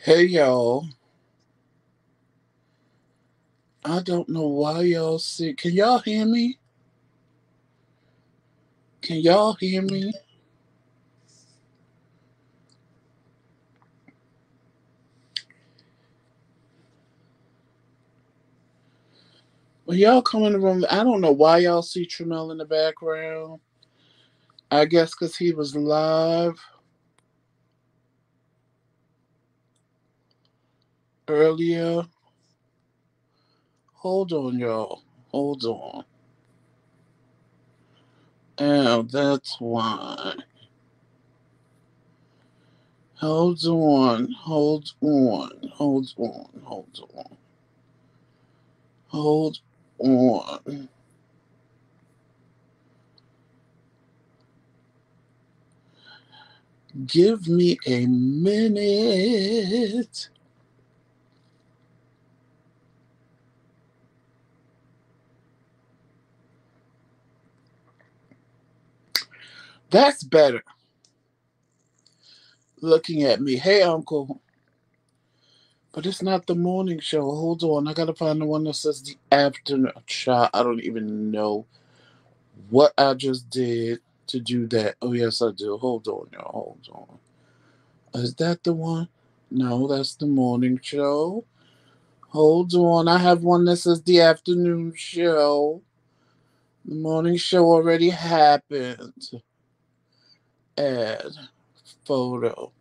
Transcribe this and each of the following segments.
Hey y'all, I don't know why y'all see. Can y'all hear me? Can y'all hear me? When y'all come in the room, I don't know why y'all see Tremel in the background. I guess because he was live earlier. Hold on, y'all. Hold on. Oh, that's why. Hold on. Hold on. Hold on. Hold on. Hold on. Give me a minute. That's better. Looking at me. Hey, Uncle. But it's not the morning show. Hold on. I gotta find the one that says the afternoon. Child, I don't even know what I just did to do that. Oh, yes, I do. Hold on, y'all. Hold on. Is that the one? No, that's the morning show. Hold on. I have one that says the afternoon show. The morning show already happened. Add photo.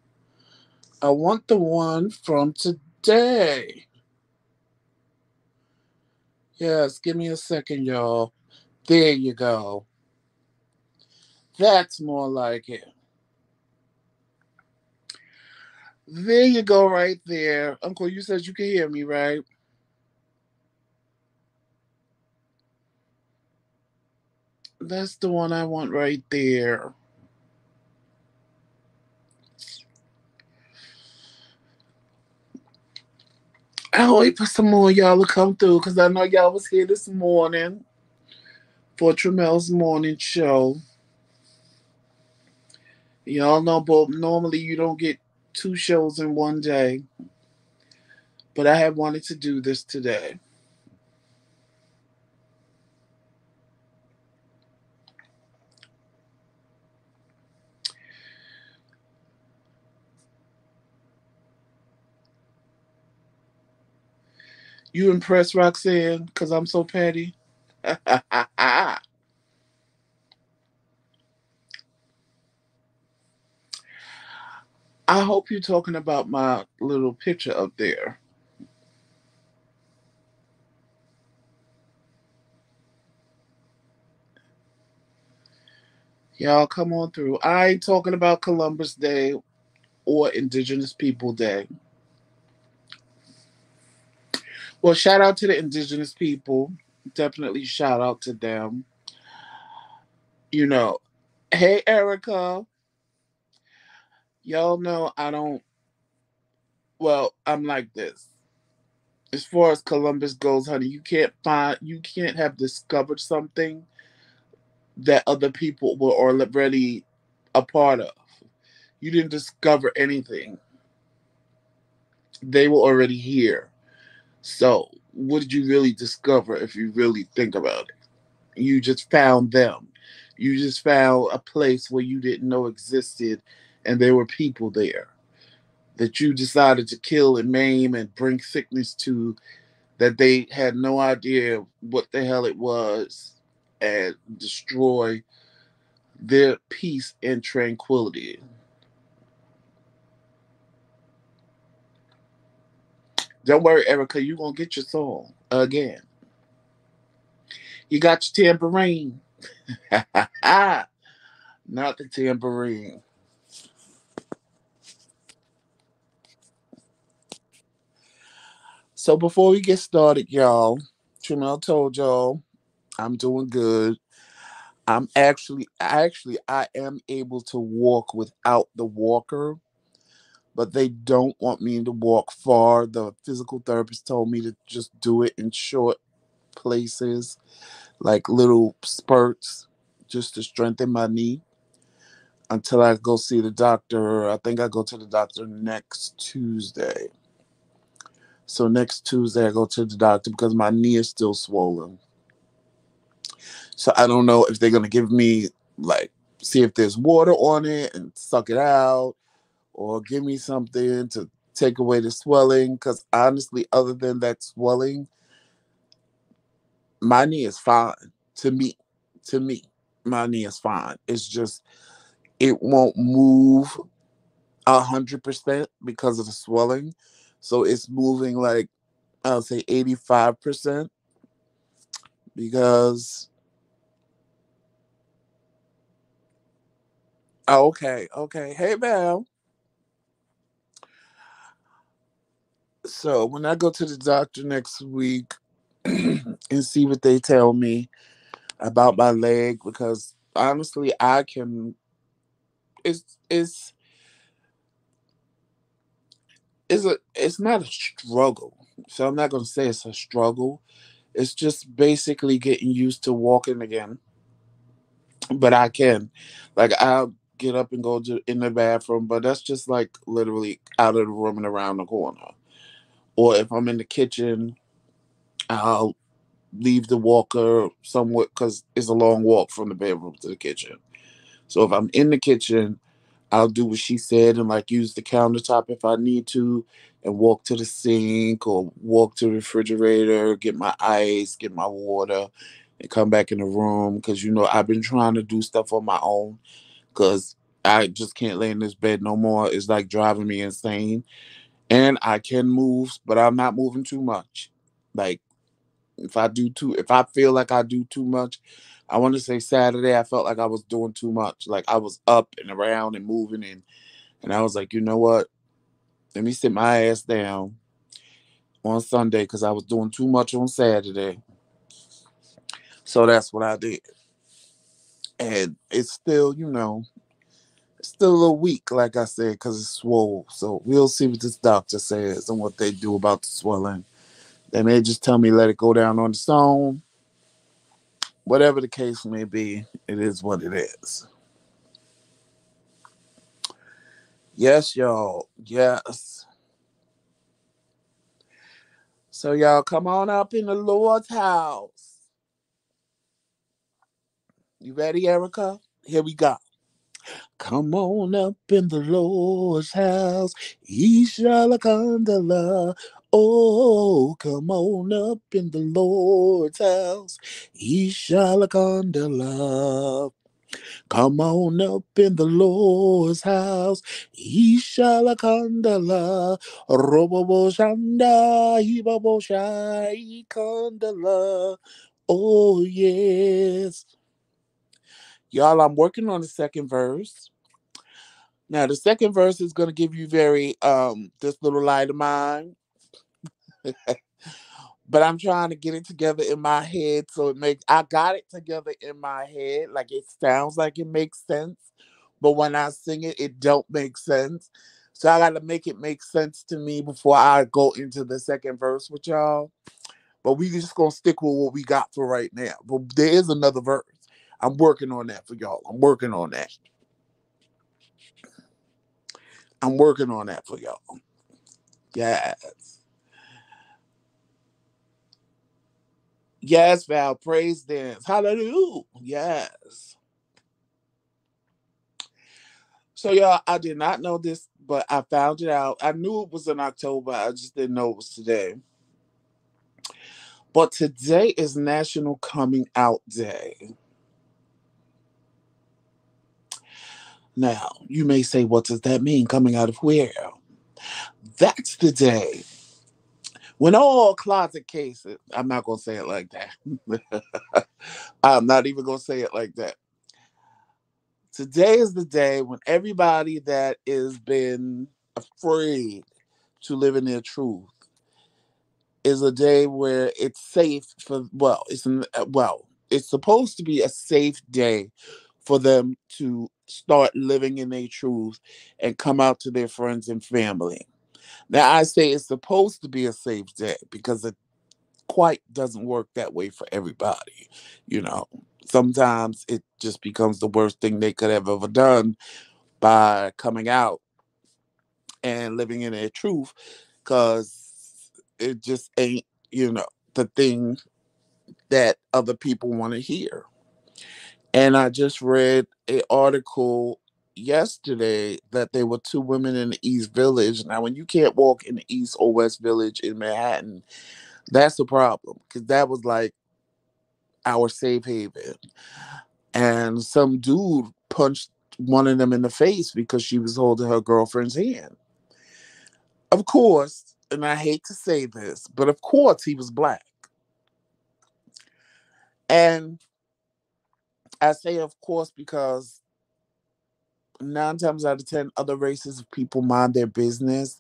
I want the one from today. Yes, give me a second, y'all. There you go. That's more like it. There you go, right there. Uncle, you said you can hear me, right? That's the one I want right there. I'll wait for some more y'all to come through because I know y'all was here this morning for Tremel's morning show. Y'all know, but normally you don't get two shows in one day. But I have wanted to do this today. You impressed, Roxanne? Because I'm so petty? I hope you're talking about my little picture up there. Y'all come on through. I ain't talking about Columbus Day or Indigenous People Day. Well, shout out to the Indigenous people. Definitely shout out to them. You know, hey, Erica. Y'all know I don't, well, I'm like this. As far as Columbus goes, honey, you can't have discovered something that other people were already a part of. You didn't discover anything. They were already here. So, what did you really discover if you really think about it? You just found them. You just found a place where you didn't know existed and there were people there that you decided to kill and maim and bring sickness to that they had no idea what the hell it was and destroy their peace and tranquility. Don't worry, Erica, you're going to get your soul again. You got your tambourine. Not the tambourine. So before we get started, y'all, Trimel told y'all I'm doing good. I am able to walk without the walker, but they don't want me to walk far. The physical therapist told me to just do it in short places, like little spurts, just to strengthen my knee until I go see the doctor. I think I go to the doctor next Tuesday. So next Tuesday I go to the doctor because my knee is still swollen. So I don't know if they're gonna give me like see if there's water on it and suck it out, or give me something to take away the swelling. Because honestly, other than that swelling, my knee is fine. To me, to me, my knee is fine. It's just it won't move 100% because of the swelling. So it's moving like I'll say 85% because oh, okay, okay. Hey Val. So when I go to the doctor next week and see what they tell me about my leg, because honestly I can it's it's not a struggle. So I'm not gonna say it's a struggle. It's just basically getting used to walking again. But I can. Like I'll get up and go to in the bathroom, but that's just like literally out of the room and around the corner. Or if I'm in the kitchen, I'll leave the walker somewhat because it's a long walk from the bedroom to the kitchen. So if I'm in the kitchen, I'll do what she said and like use the countertop if I need to, and walk to the sink or walk to the refrigerator, get my ice, get my water, and come back in the room. Because I've been trying to do stuff on my own because I just can't lay in this bed no more. It's like driving me insane. And I can move, but I'm not moving too much. Like if I feel like I do too much, I want to say Saturday I felt like I was doing too much. Like I was up and around and moving, and I was like, you know what? Let me sit my ass down on Sunday because I was doing too much on Saturday. So that's what I did. And it's still, it's still a little weak, like I said, because it's swole. So we'll see what this doctor says and what they do about the swelling. They may just tell me let it go down on its own. Whatever the case may be, it is what it is. Yes, y'all. Yes. So y'all come on up in the Lord's house. You ready, Erica? Here we go. Come on up in the Lord's house. Ishalakandala. Oh, come on up in the Lord's house. Ishalakandala. Come on up in the Lord's house. Ishalakandala. Robobo shanda. Ibabo shai kandala. Oh, yes. Y'all, I'm working on the second verse. Now, the second verse is going to give you very this little light of mine, but I'm trying to get it together in my head so it makes. I got it together in my head, like it sounds like it makes sense, but when I sing it, it don't make sense. So I got to make it make sense to me before I go into the second verse with y'all. But we just gonna stick with what we got for right now. But there is another verse. I'm working on that for y'all. I'm working on that. I'm working on that for y'all. Yes. Yes, Val, praise dance. Hallelujah. Yes. So, y'all, I did not know this, but I found it out. I knew it was in October. I just didn't know it was today. But today is National Coming Out Day. Now, you may say, what does that mean? Coming out of where? That's the day when all closet cases, I'm not going to say it like that. I'm not even going to say it like that. Today is the day when everybody that has been afraid to live in their truth is a day where it's safe for it's supposed to be a safe day for them to start living in their truth and come out to their friends and family. Now I say it's supposed to be a safe day because it quite doesn't work that way for everybody. You know, sometimes it just becomes the worst thing they could have ever done by coming out and living in their truth because It just ain't, the thing that other people want to hear. And I just read an article yesterday that there were two women in the East Village. Now, when you can't walk in the East or West Village in Manhattan, that's the problem, because that was like our safe haven. And some dude punched one of them in the face because she was holding her girlfriend's hand. Of course, and I hate to say this, but of course he was black. And I say of course because 9 times out of 10, other races of people mind their business.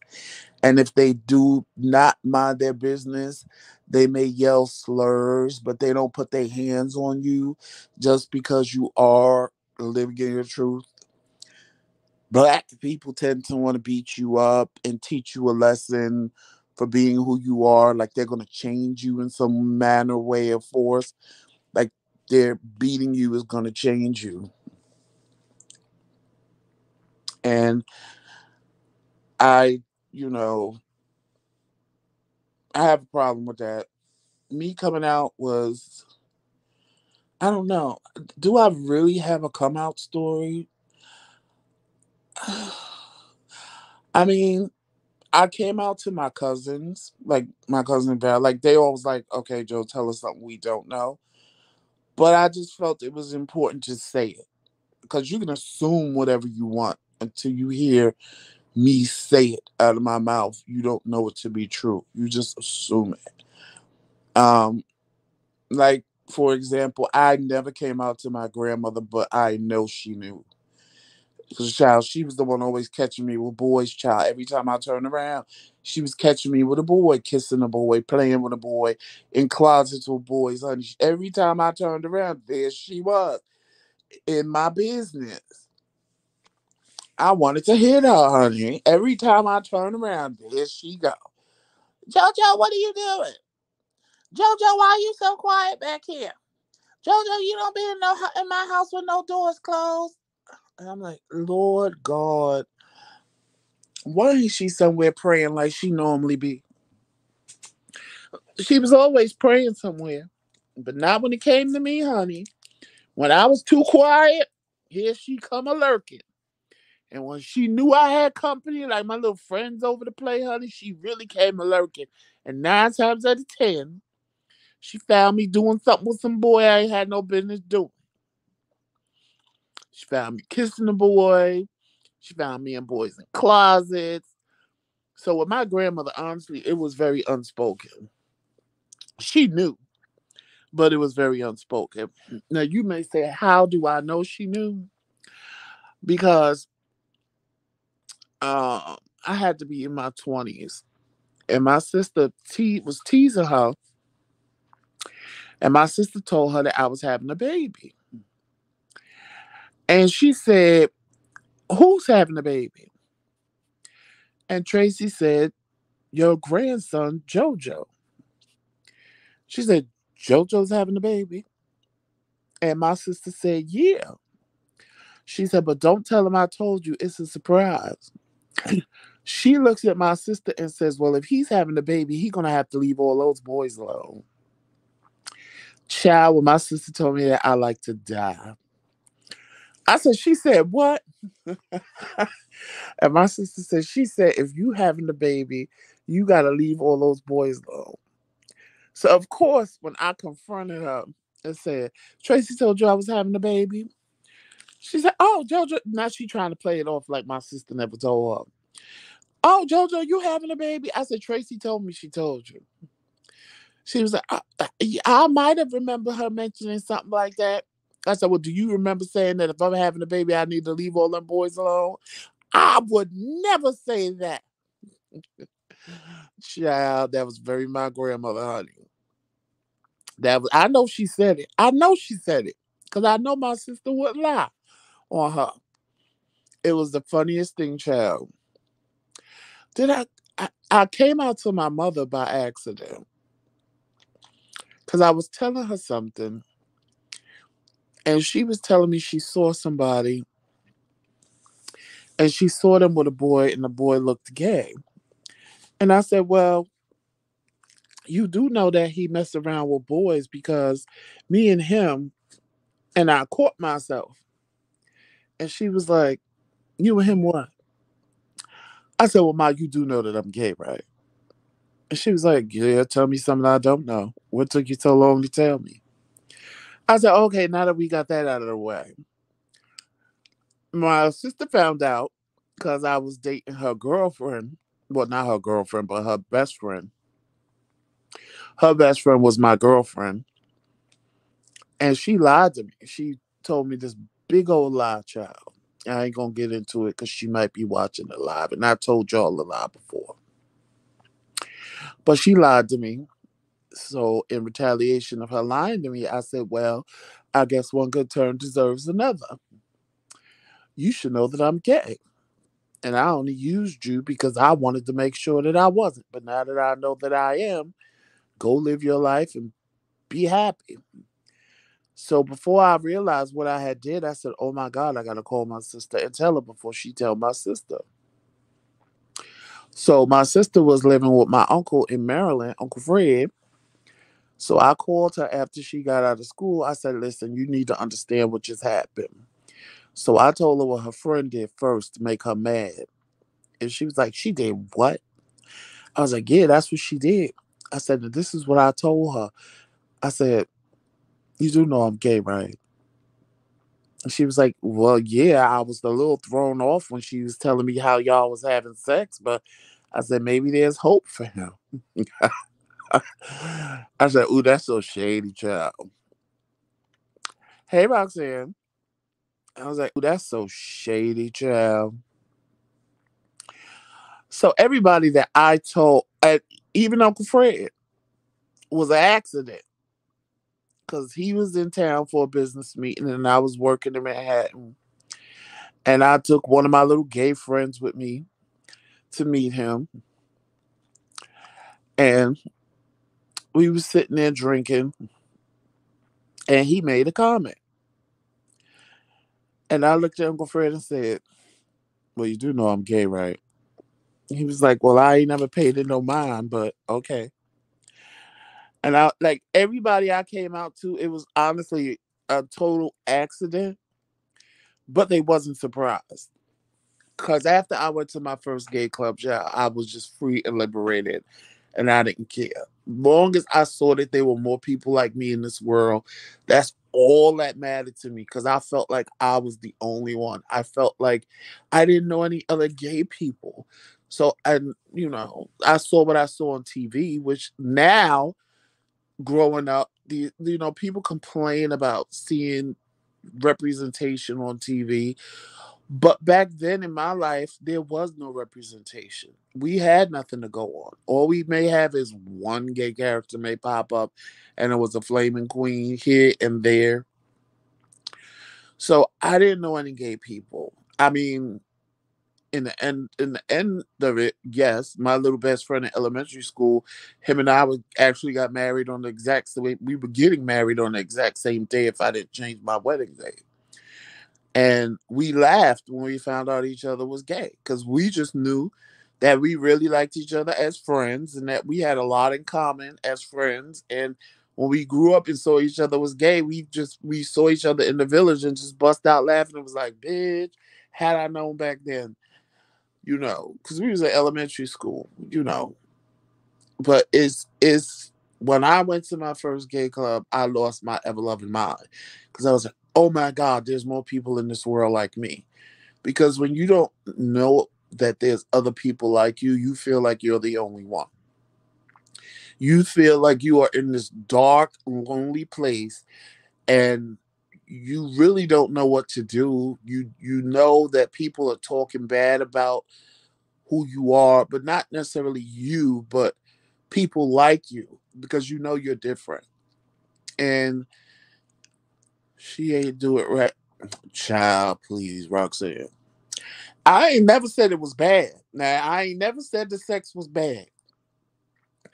And if they do not mind their business, they may yell slurs, but they don't put their hands on you just because you are living in your truth. Black people tend to want to beat you up and teach you a lesson for being who you are. Like they're going to change you in some manner, way, or force. Like they're beating you is going to change you. And I, you know, I have a problem with that. Me coming out was, I don't know. Do I really have a come out story? I mean, I came out to my cousins, like my cousin Val. Like they always like, okay, Joe, tell us something we don't know. But I just felt it was important to say it because you can assume whatever you want until you hear me say it out of my mouth. You don't know it to be true. You just assume it. Um, like for example, I never came out to my grandmother, but I know she knew. Because child, she was the one always catching me with boys. Child, every time I turned around, she was catching me with a boy, kissing a boy, playing with a boy, in closets with boys. Honey, every time I turned around, there she was in my business. I wanted to hit her, honey. Every time I turn around, there she go. Jojo, what are you doing? Jojo, why are you so quiet back here? Jojo, you don't be in no in my house with no doors closed. And I'm like, Lord God, why ain't she somewhere praying like she normally be? She was always praying somewhere, but not when it came to me, honey. When I was too quiet, here she come a lurking. And when she knew I had company, like my little friends over to play, honey, she really came a lurking. And 9 times out of 10, she found me doing something with some boy I ain't had no business doing. She found me kissing the boy. She found me in boys in closets. So with my grandmother, honestly, it was very unspoken. She knew, but it was very unspoken. Now you may say, how do I know she knew? Because I had to be in my 20s, and my sister was teasing her, and my sister told her that I was having a baby, and she said, "Who's having a baby?" And Tracy said, "Your grandson, JoJo." She said, "JoJo's having a baby," and my sister said, "Yeah." She said, "But don't tell him I told you. It's a surprise." She looks at my sister and says, "Well, if he's having a baby, he's gonna have to leave all those boys alone." Child, when my sister told me that, I like to die. I said, she said, what? And my sister said, she said, if you having a baby, you gotta leave all those boys alone. So of course, when I confronted her and said, Tracy told you I was having a baby. She said, oh, Jojo. Now she trying to play it off like my sister never told her. Oh, Jojo, you having a baby? I said, Tracy told me she told you. She was like, I might have remembered her mentioning something like that. I said, well, do you remember saying that if I'm having a baby, I need to leave all them boys alone? I would never say that. Child, that was very my grandmother, honey. That was, I know she said it. I know she said it. Because I know my sister wouldn't lie on her. It was the funniest thing, child. Did I came out to my mother by accident. Because I was telling her something. And she was telling me she saw somebody and she saw them with a boy and the boy looked gay. And I said, well, You do know that he messed around with boys because me and him, and I caught myself. And she was like, you and him what? I said, well, Ma, you do know that I'm gay, right? And she was like, yeah, tell me something I don't know. What took you so long to tell me? I said, okay, now that we got that out of the way. My sister found out because I was dating her girlfriend. Well, not her girlfriend, but her best friend. Her best friend was my girlfriend. And she lied to me. She told me this big old lie, child. I ain't gonna get into it because she might be watching it live. And I told y'all the lie before. But she lied to me. So in retaliation of her lying to me, I said, well, I guess one good turn deserves another. You should know that I'm gay. And I only used you because I wanted to make sure that I wasn't. But now that I know that I am, go live your life and be happy. So before I realized what I had did, I said, "Oh my God, I gotta call my sister and tell her before she tell my sister." So my sister was living with my uncle in Maryland, Uncle Fred. So I called her after she got out of school. I said, "Listen, you need to understand what just happened." So I told her what her friend did first to make her mad, and she was like, "She did what?" I was like, "Yeah, that's what she did." I said, "This is what I told her." I said, "You do know I'm gay, right?" And she was like, well, yeah, I was a little thrown off when she was telling me how y'all was having sex, but I said, maybe there's hope for him. I said, ooh, that's so shady, child. Hey, Roxanne. I was like, ooh, that's so shady, child. So everybody that I told, even Uncle Fred, was an accident because he was in town for a business meeting and I was working in Manhattan. And I took one of my little gay friends with me to meet him. And we was sitting there drinking, and he made a comment. And I looked at Uncle Fred and said, well, you do know I'm gay, right? He was like, well, I ain't never paid it no mind, but okay. And I like everybody I came out to, it was honestly a total accident, but they wasn't surprised. Because after I went to my first gay club, yeah, I was just free and liberated, and I didn't care. Long as I saw that there were more people like me in this world, that's all that mattered to me. Because I felt like I was the only one. I felt like I didn't know any other gay people. So, and I saw what I saw on TV, which now, growing up, people complain about seeing representation on TV, but back then in my life, there was no representation. We had nothing to go on. All we may have is one gay character may pop up, and it was a flaming queen here and there. So I didn't know any gay people. I mean, in the end of it, yes, my little best friend in elementary school, him and I would actually got married on the exact same. We were getting married on the exact same day if I didn't change my wedding day. And we laughed when we found out each other was gay because we just knew that we really liked each other as friends and that we had a lot in common as friends. And when we grew up and saw each other was gay, we saw each other in the village and just bust out laughing. It was like, bitch, had I known back then, because we was in elementary school, But it's when I went to my first gay club, I lost my ever loving mind because I was like, oh my God, there's more people in this world like me. Because when you don't know that there's other people like you feel like you're the only one. You feel like you are in this dark, lonely place and you really don't know what to do. You know that people are talking bad about who you are, but not necessarily you, but people like you because you know you're different. And she ain't do it right. Child, please, Roxanne. I ain't never said it was bad. Now, I ain't never said the sex was bad.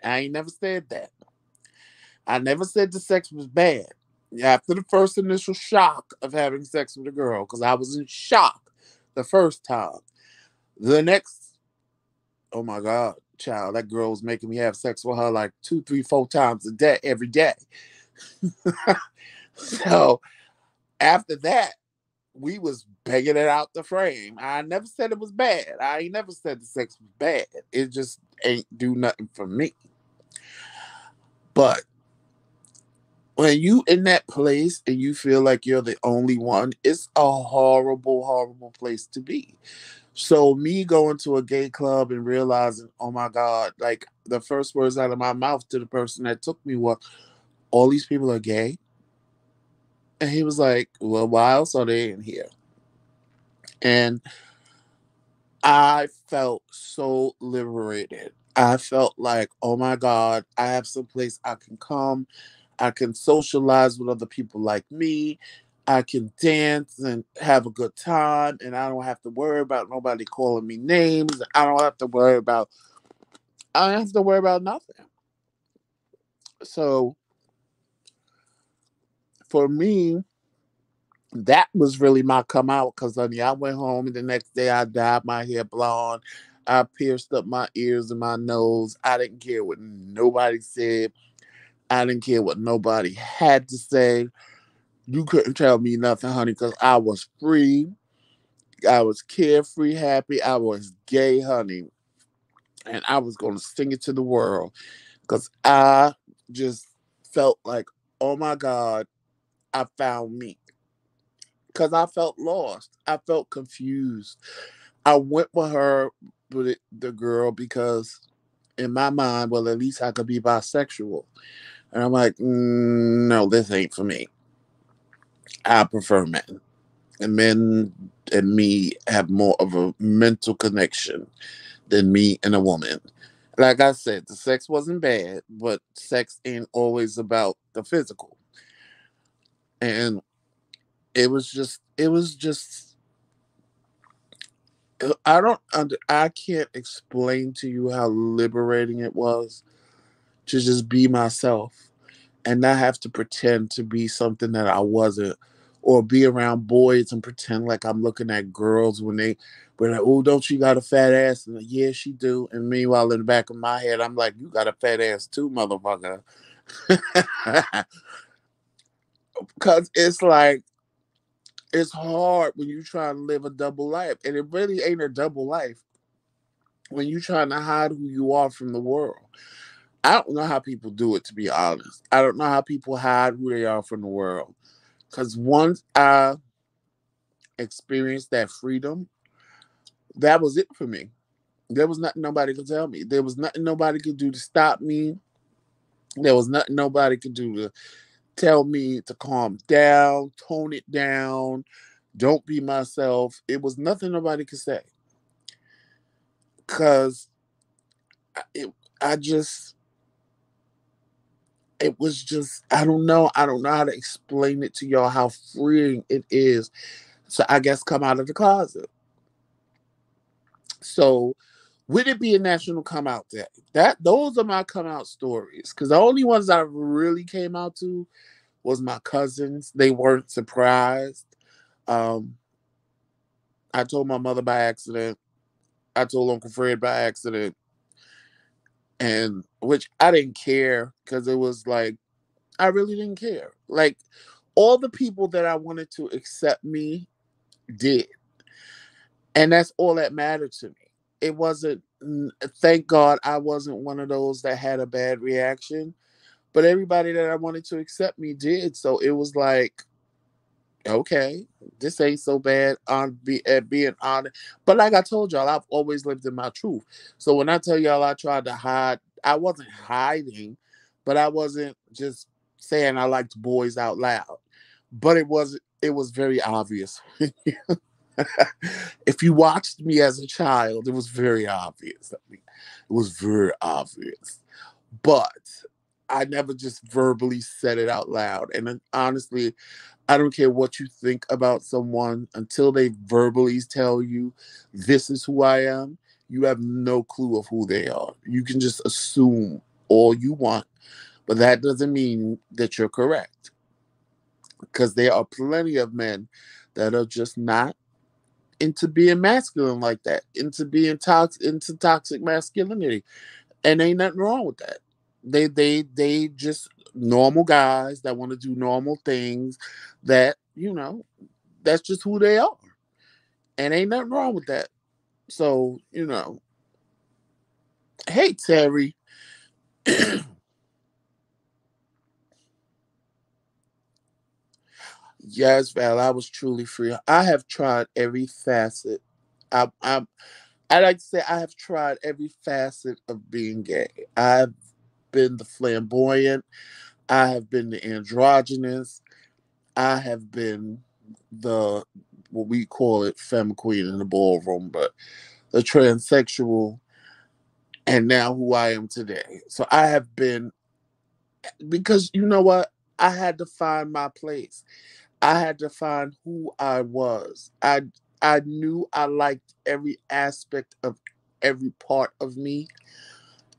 I ain't never said that. I never said the sex was bad. After the first initial shock of having sex with a girl, because I was in shock the first time. The next, oh my God, child, that girl was making me have sex with her like 2, 3, 4 times a day, every day. So after that, we was begging it out the frame. I never said it was bad. I ain't never said the sex was bad. It just ain't do nothing for me. But when you in that place and you feel like you're the only one, it's a horrible, horrible place to be. So me going to a gay club and realizing, oh my God, like the first words out of my mouth to the person that took me was, all these people are gay. And he was like, well, why else are they in here? And I felt so liberated. I felt like, oh my God, I have some place I can come. I can socialize with other people like me. I can dance and have a good time. And I don't have to worry about nobody calling me names. I don't have to worry about nothing. So for me, that was really my come out because honey, I went home and the next day I dyed my hair blonde. I pierced up my ears and my nose. I didn't care what nobody said. I didn't care what nobody had to say. You couldn't tell me nothing, honey, because I was free. I was carefree, happy. I was gay, honey. And I was going to sing it to the world because I just felt like, oh my God, I found me. Because I felt lost. I felt confused. I went with her, the girl, because in my mind, well, at least I could be bisexual. And I'm like, no, this ain't for me. I prefer men. And men and me have more of a mental connection than me and a woman. Like I said, the sex wasn't bad, but sex ain't always about the physical. And it was just I can't explain to you how liberating it was to just be myself and not have to pretend to be something that I wasn't, or be around boys and pretend like I'm looking at girls when they were like, oh, don't you got a fat ass? And like, yeah, she do. And meanwhile, in the back of my head, I'm like, you got a fat ass too, motherfucker. Because it's like, it's hard when you try to live a double life. And it really ain't a double life when you trying to hide who you are from the world. I don't know how people do it, to be honest. I don't know how people hide who they are from the world. Because once I experienced that freedom, that was it for me. There was nothing nobody could tell me. There was nothing nobody could do to stop me. There was nothing nobody could do to tell me to calm down, tone it down, don't be myself. It was nothing nobody could say. Because it, I just, it was just, I don't know. I don't know how to explain it to y'all how freeing it is. So I guess come out of the closet. So would it be a national come out day? Those are my come out stories. Because the only ones I really came out to was my cousins. They weren't surprised. Um, I told my mother by accident. I told Uncle Fred by accident, and which I didn't care because it was like I really didn't care. Like all the people that I wanted to accept me did, and that's all that mattered to me. It wasn't. Thank God I wasn't one of those that had a bad reaction, but everybody that I wanted to accept me did. So it was like, okay, this ain't so bad on at being honest. But like I told y'all, I've always lived in my truth. So when I tell y'all I tried to hide, I wasn't hiding, but I wasn't just saying I liked boys out loud. But it was very obvious. If you watched me as a child, it was very obvious. I mean, it was very obvious. But I never just verbally said it out loud. And then, honestly, I don't care what you think about someone until they verbally tell you, this is who I am. You have no clue of who they are. You can just assume all you want, but that doesn't mean that you're correct. Because there are plenty of men that are just not into being masculine like that, into being into toxic masculinity. And ain't nothing wrong with that. They just normal guys that want to do normal things that, that's just who they are. And ain't nothing wrong with that. So, hey Terry. Yes, Val, I was truly free. I have tried every facet. I I like to say I have tried every facet of being gay. I've been the flamboyant. I have been the androgynous. I have been the what we call it femme queen in the ballroom, but the transsexual, and now who I am today. So I have been, because you know what? I had to find my place. I had to find who I was. I knew I liked every aspect of every part of me,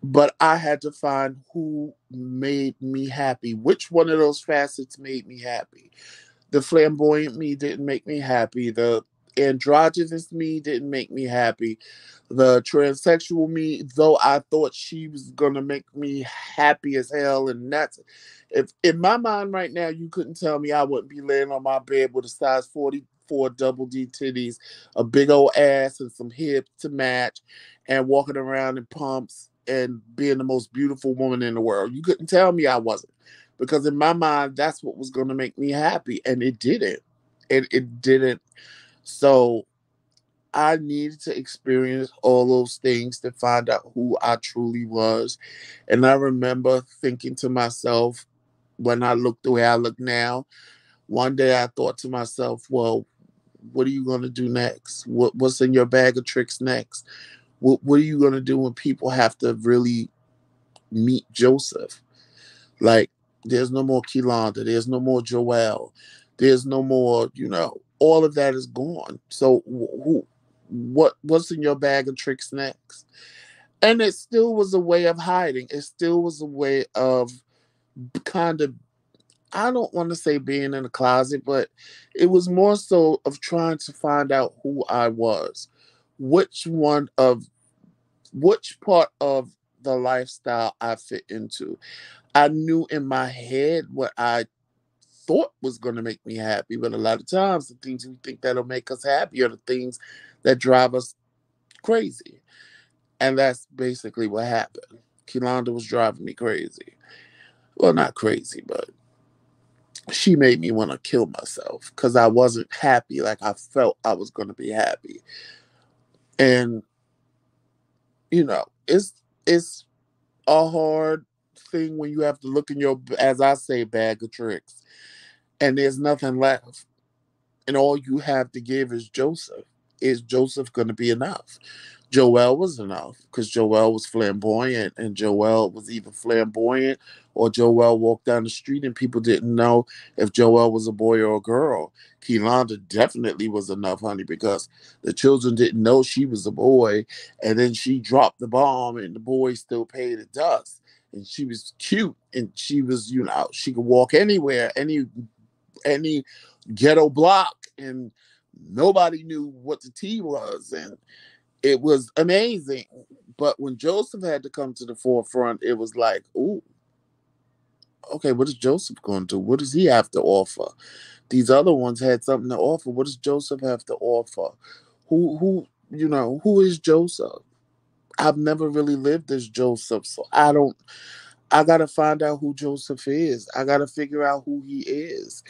but I had to find who made me happy. Which one of those facets made me happy? The flamboyant me didn't make me happy. The androgynous me didn't make me happy. The transsexual me, though I thought she was gonna make me happy as hell, and that's, if in my mind right now you couldn't tell me I wouldn't be laying on my bed with a size 44 double D titties, a big old ass, and some hips to match, and walking around in pumps and being the most beautiful woman in the world. You couldn't tell me I wasn't, because in my mind that's what was going to make me happy, and it didn't. It didn't. So I needed to experience all those things to find out who I truly was. And I remember thinking to myself, when I look the way I look now, one day I thought to myself, well, what are you going to do next? What's in your bag of tricks next? What are you going to do when people have to really meet Joseph? Like, there's no more Kilanda, there's no more Joelle, there's no more, all of that is gone. So what's in your bag of tricks next? And it still was a way of hiding. It still was a way of kind of, I don't want to say being in a closet, but it was more so of trying to find out who I was. Which one of which part of the lifestyle I fit into. I knew in my head what I thought was going to make me happy, but a lot of times the things we think that'll make us happy are the things that drive us crazy. And that's basically what happened. Kilanda was driving me crazy. Well, not crazy, but she made me want to kill myself because I wasn't happy like I felt I was going to be happy. And, it's a hard thing when you have to look in your, as I say, bag of tricks, and there's nothing left. And all you have to give is Joseph. Is Joseph going to be enough? Joelle was enough because Joelle was flamboyant, and Joelle was either flamboyant or Joelle walked down the street and people didn't know if Joelle was a boy or a girl. Keelanda definitely was enough, honey, because the children didn't know she was a boy, and then she dropped the bomb, and the boy still paid the dust. And she was cute, and she was, she could walk anywhere, any ghetto block, and nobody knew what the T was, and it was amazing. But when Joseph had to come to the forefront, it was like, ooh, okay, what is Joseph going to do? What does he have to offer? These other ones had something to offer. What does Joseph have to offer? Who is Joseph? I've never really lived as Joseph, so I gotta find out who Joseph is. I gotta figure out who he is.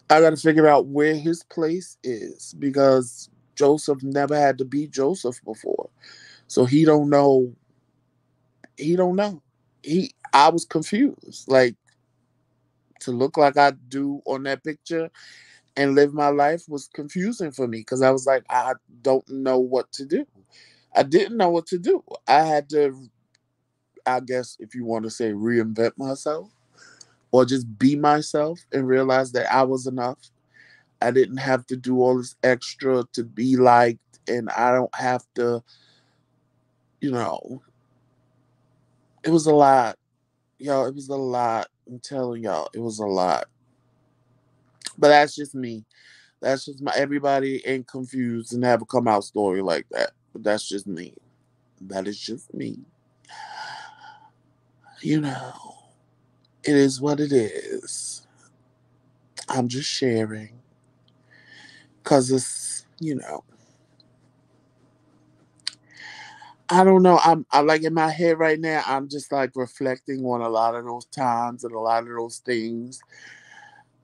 I got to figure out where his place is, because Joseph never had to be Joseph before. So he don't know. He don't know. I was confused. Like, to look like I do on that picture and live my life was confusing for me, because I was like, I don't know what to do. I didn't know what to do. I had to, I guess, if you want to say, reinvent myself or just be myself and realize that I was enough. I didn't have to do all this extra to be liked, and I don't have to, you know, it was a lot. Y'all, it was a lot. I'm telling y'all, it was a lot. But that's just me. That's just my everybody ain't confused and have a come out story like that. But that's just me. That is just me. You know, it is what it is. I'm just sharing because I don't know. I like in my head right now. I'm just like reflecting on a lot of those times and a lot of those things,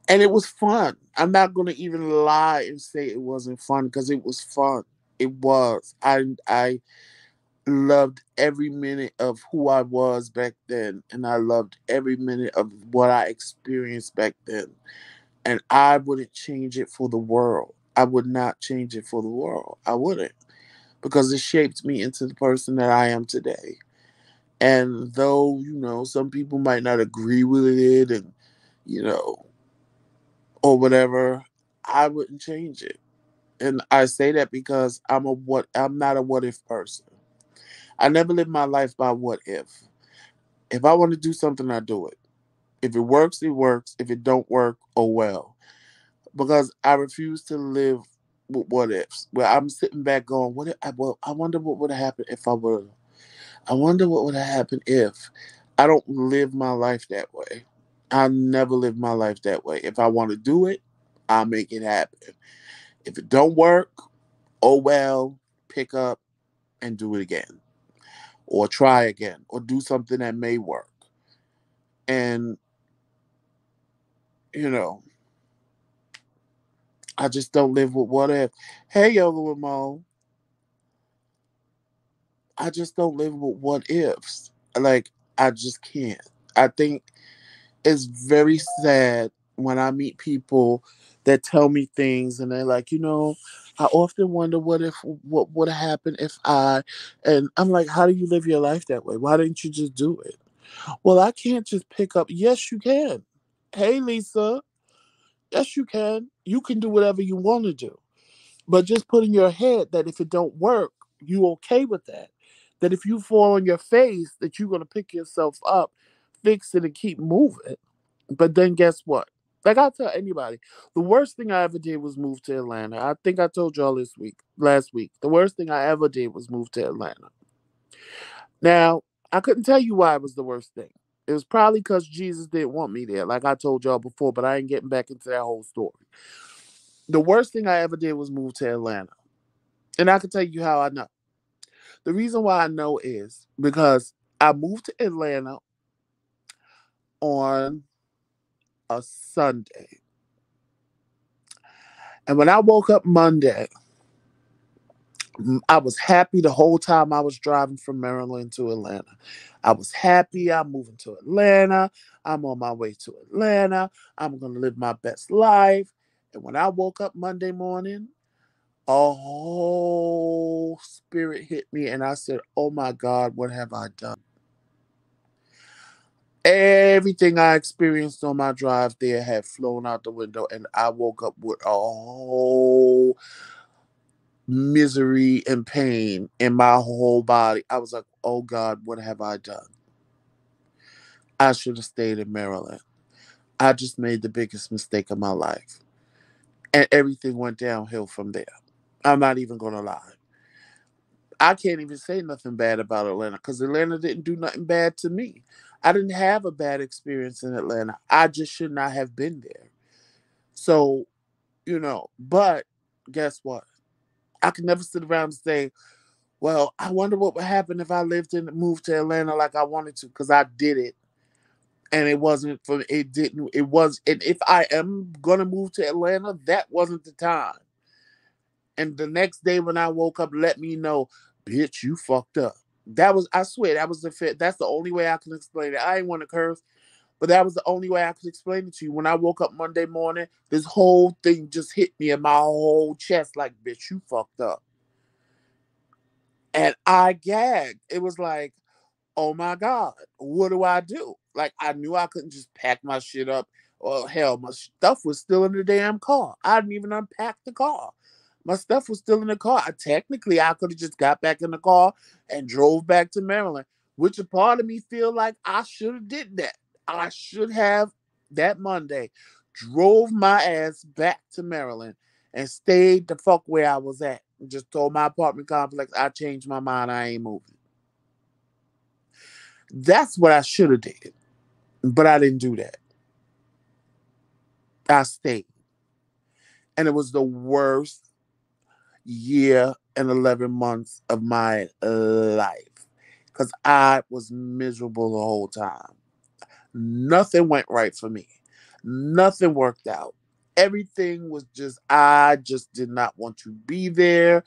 and it was fun. I'm not gonna even lie and say it wasn't fun because it was fun. It was. I loved every minute of who I was back then, and I loved every minute of what I experienced back then. And I wouldn't change it for the world. I would not change it for the world. I wouldn't because it shaped me into the person that I am today. And though, some people might not agree with it and, you know, or whatever, I wouldn't change it. And I say that because I'm not a what if person. I never live my life by what if. If I want to do something, I do it. If it works, it works. If it don't work, oh well. Because I refuse to live with what ifs. Where I'm sitting back going, I wonder what would have happened if I would. I wonder what would have happened if. I don't live my life that way. I never live my life that way. If I want to do it, I'll make it happen. If it don't work, oh well, pick up and do it again. Or try again. Or do something that may work. And, you know, I just don't live with what if. Hey, Yoga Ramon, I just don't live with what ifs. Like, I just can't. I think it's very sad when I meet people that tell me things and they're like, I often wonder what would have happened if and I'm like, how do you live your life that way? Why didn't you just do it? Well, I can't just pick up. Yes, you can. Hey, Lisa. Yes, you can. You can do whatever you want to do. But just put in your head that if it don't work, you okay with that. That if you fall on your face, that you're gonna pick yourself up, fix it, and keep moving. But then guess what? Like I tell anybody, the worst thing I ever did was move to Atlanta. I think I told y'all last week. The worst thing I ever did was move to Atlanta. Now, I couldn't tell you why it was the worst thing. It was probably because Jesus didn't want me there, like I told y'all before, but I ain't getting back into that whole story. The worst thing I ever did was move to Atlanta. And I can tell you how I know. The reason why I know is because I moved to Atlanta on a Sunday. And when I woke up Monday, I was happy the whole time I was driving from Maryland to Atlanta. I was happy I'm moving to Atlanta. I'm on my way to Atlanta. I'm going to live my best life. And when I woke up Monday morning, a whole spirit hit me, and I said, oh my God, what have I done? Everything I experienced on my drive there had flown out the window, and I woke up with a whole misery and pain in my whole body. I was like, oh God, what have I done? I should have stayed in Maryland. I just made the biggest mistake of my life. And everything went downhill from there. I'm not even going to lie. I can't even say nothing bad about Atlanta because Atlanta didn't do nothing bad to me. I didn't have a bad experience in Atlanta. I just should not have been there. So, but guess what? I can never sit around and say, well, I wonder what would happen if I lived and moved to Atlanta like I wanted to, because I did it. And it wasn't for it didn't it was and if I am gonna move to Atlanta, that wasn't the time. And the next day when I woke up, let me know, bitch, you fucked up. That was, I swear, that was the fit. That's the only way I can explain it. I ain't want to curse, but that was the only way I could explain it to you. When I woke up Monday morning, this whole thing just hit me in my whole chest like, bitch, you fucked up. And I gagged. It was like, oh my God, what do I do? Like, I knew I couldn't just pack my shit up. Well, hell, my stuff was still in the damn car. I didn't even unpack the car. My stuff was still in the car. Technically, I could have just got back in the car and drove back to Maryland, which a part of me feel like I should have did that. I should have that Monday drove my ass back to Maryland and stayed the fuck where I was at. Just told my apartment complex I changed my mind. I ain't moving. That's what I should have did, but I didn't do that. I stayed, and it was the worst year and 11 months of my life because I was miserable the whole time. Nothing went right for me. Nothing worked out. Everything was just, I just did not want to be there.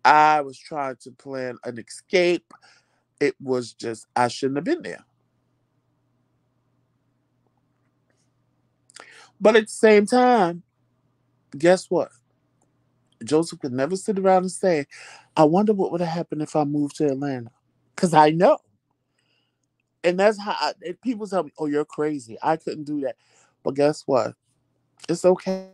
I was trying to plan an escape. It was just, I shouldn't have been there. But at the same time, guess what? Joseph could never sit around and say, I wonder what would have happened if I moved to Atlanta. Because I know. And that's how people tell me, oh, you're crazy. I couldn't do that. But guess what? It's okay.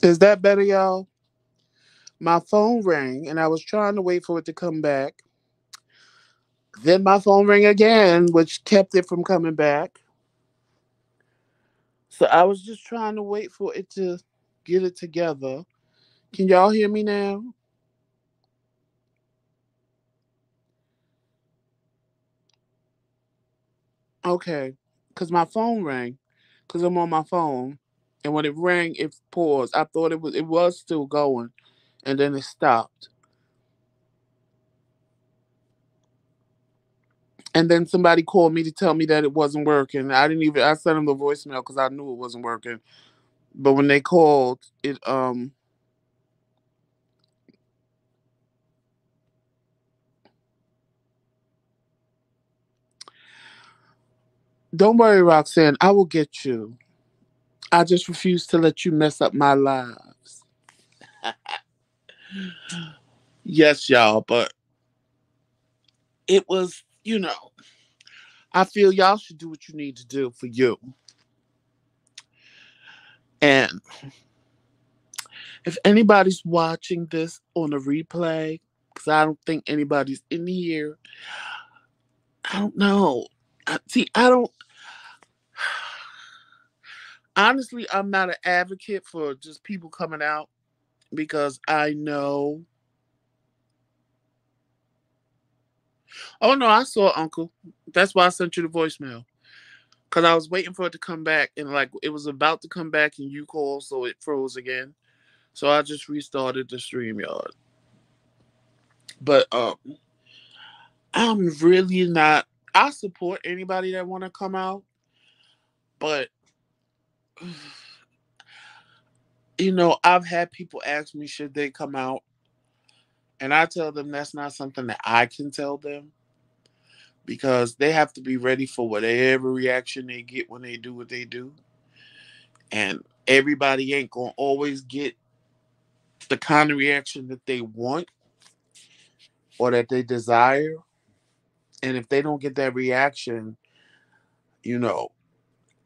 Is that better, y'all? My phone rang and I was trying to wait for it to come back. Then my phone rang again, which kept it from coming back. So I was just trying to wait for it to get it together. Can y'all hear me now? Okay. Because my phone rang. Because I'm on my phone. And when it rang, it paused. I thought it was still going. And then it stopped. And then somebody called me to tell me that it wasn't working. I sent them the voicemail because I knew it wasn't working. But when they called, don't worry, Roxanne, I will get you. I just refuse to let you mess up my lives. Yes, y'all, but it was, I feel y'all should do what you need to do for you. And if anybody's watching this on a replay, because I don't think anybody's in here, I don't know. See, I don't. Honestly, I'm not an advocate for just people coming out because I know. Oh no, I saw Uncle. That's why I sent you the voicemail. Because I was waiting for it to come back, and like it was about to come back, and you called, so it froze again. So I just restarted the stream yard. But I'm really not. I support anybody that want to come out, but I've had people ask me should they come out, and I tell them that's not something that I can tell them because they have to be ready for whatever reaction they get when they do what they do, and everybody ain't gonna always get the kind of reaction that they want or that they desire. And if they don't get that reaction, you know,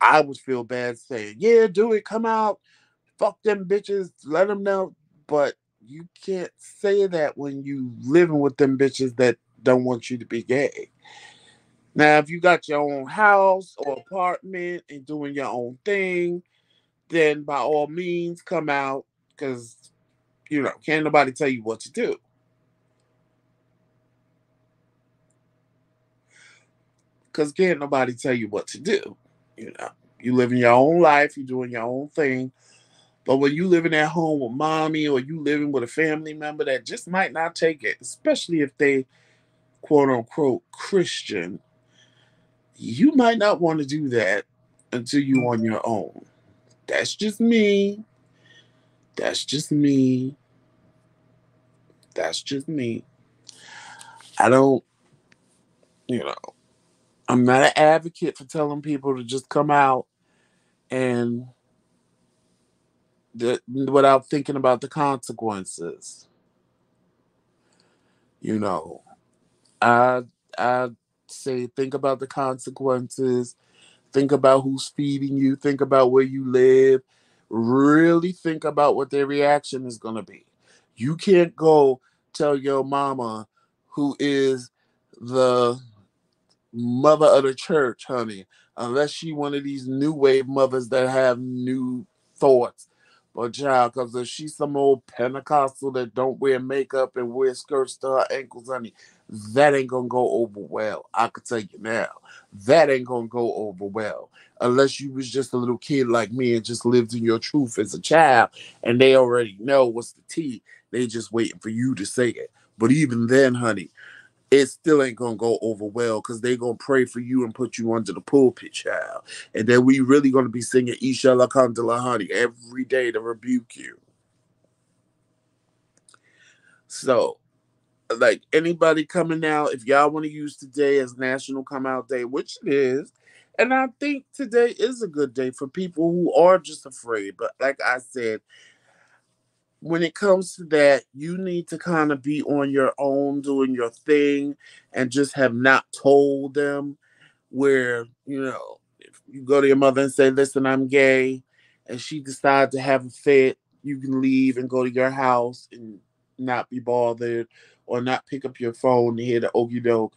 I would feel bad saying, yeah, do it, come out, fuck them bitches, let them know. But you can't say that when you living with them bitches that don't want you to be gay. Now, if you got your own house or apartment and doing your own thing, then by all means come out because, can't nobody tell you what to do. Because can't nobody tell you what to do. You know, you living your own life, you doing your own thing. But when you living at home with mommy or you living with a family member that just might not take it, especially if they quote unquote Christian, you might not want to do that until you on your own. That's just me. That's just me. That's just me. I don't, you know, I'm not an advocate for telling people to just come out and without thinking about the consequences. You know, I I say think about the consequences. Think about who's feeding you. Think about where you live. Really think about what their reaction is going to be. You can't go tell your mama, who is the mother of the church, honey, unless she one of these new wave mothers that have new thoughts. But child, because if she's some old Pentecostal that don't wear makeup and wear skirts to her ankles, honey, that ain't gonna go over well. I could tell you now. That ain't gonna go over well. Unless you was just a little kid like me and just lived in your truth as a child and they already know what's the tea. They just waiting for you to say it. But even then, honey, it still ain't gonna go over well because they gonna pray for you and put you under the pulpit, child. And then we really gonna be singing Isha Lakandala Honey every day to rebuke you. So, like anybody coming out, if y'all want to use today as National Come Out Day, which it is, and I think today is a good day for people who are just afraid. But like I said, when it comes to that, you need to kind of be on your own doing your thing and just have not told them where, if you go to your mother and say, listen, I'm gay, and she decides to have a fit, you can leave and go to your house and not be bothered or not pick up your phone to hear the okey doke.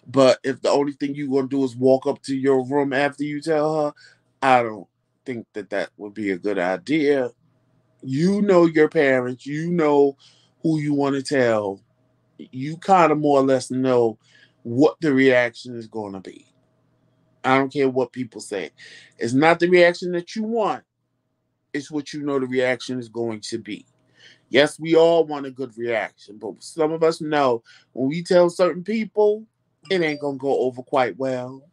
But if the only thing you're going to do is walk up to your room after you tell her, I don't think that that would be a good idea. You know your parents, you know who you want to tell. You kind of more or less know what the reaction is going to be. I don't care what people say. It's not the reaction that you want, it's what you know the reaction is going to be. Yes, we all want a good reaction, but some of us know when we tell certain people, it ain't going to go over quite well.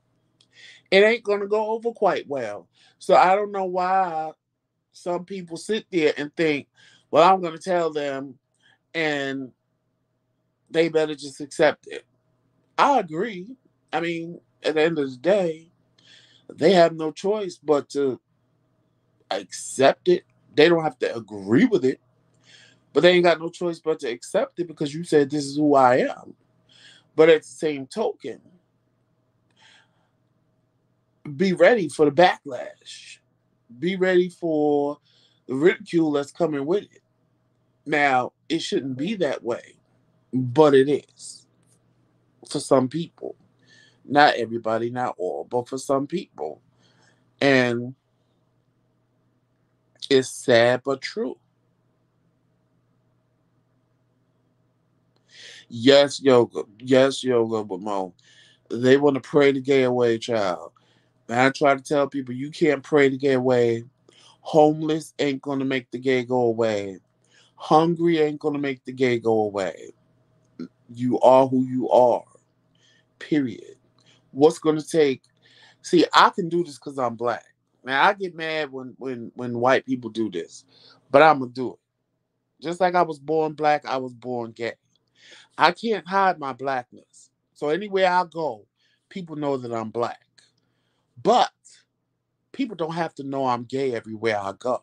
It ain't going to go over quite well. So I don't know why some people sit there and think, well, I'm going to tell them and they better just accept it. I agree. I mean, at the end of the day, they have no choice but to accept it. They don't have to agree with it, but they ain't got no choice but to accept it because you said this is who I am. But at the same token, be ready for the backlash. Be ready for the ridicule that's coming with it. Now, it shouldn't be that way, but it is for some people. Not everybody, not all, but for some people. And it's sad but true. Yes, yoga. Yes, yoga, Ramon. They want to pray the gay away, child. And I try to tell people you can't pray the gay away. Homeless ain't gonna make the gay go away. Hungry ain't gonna make the gay go away. You are who you are. Period. What's gonna take? See, I can do this because I'm black. Now I get mad when white people do this, but I'm gonna do it. Just like I was born black, I was born gay. I can't hide my blackness. So anywhere I go, people know that I'm black. But people don't have to know I'm gay everywhere I go.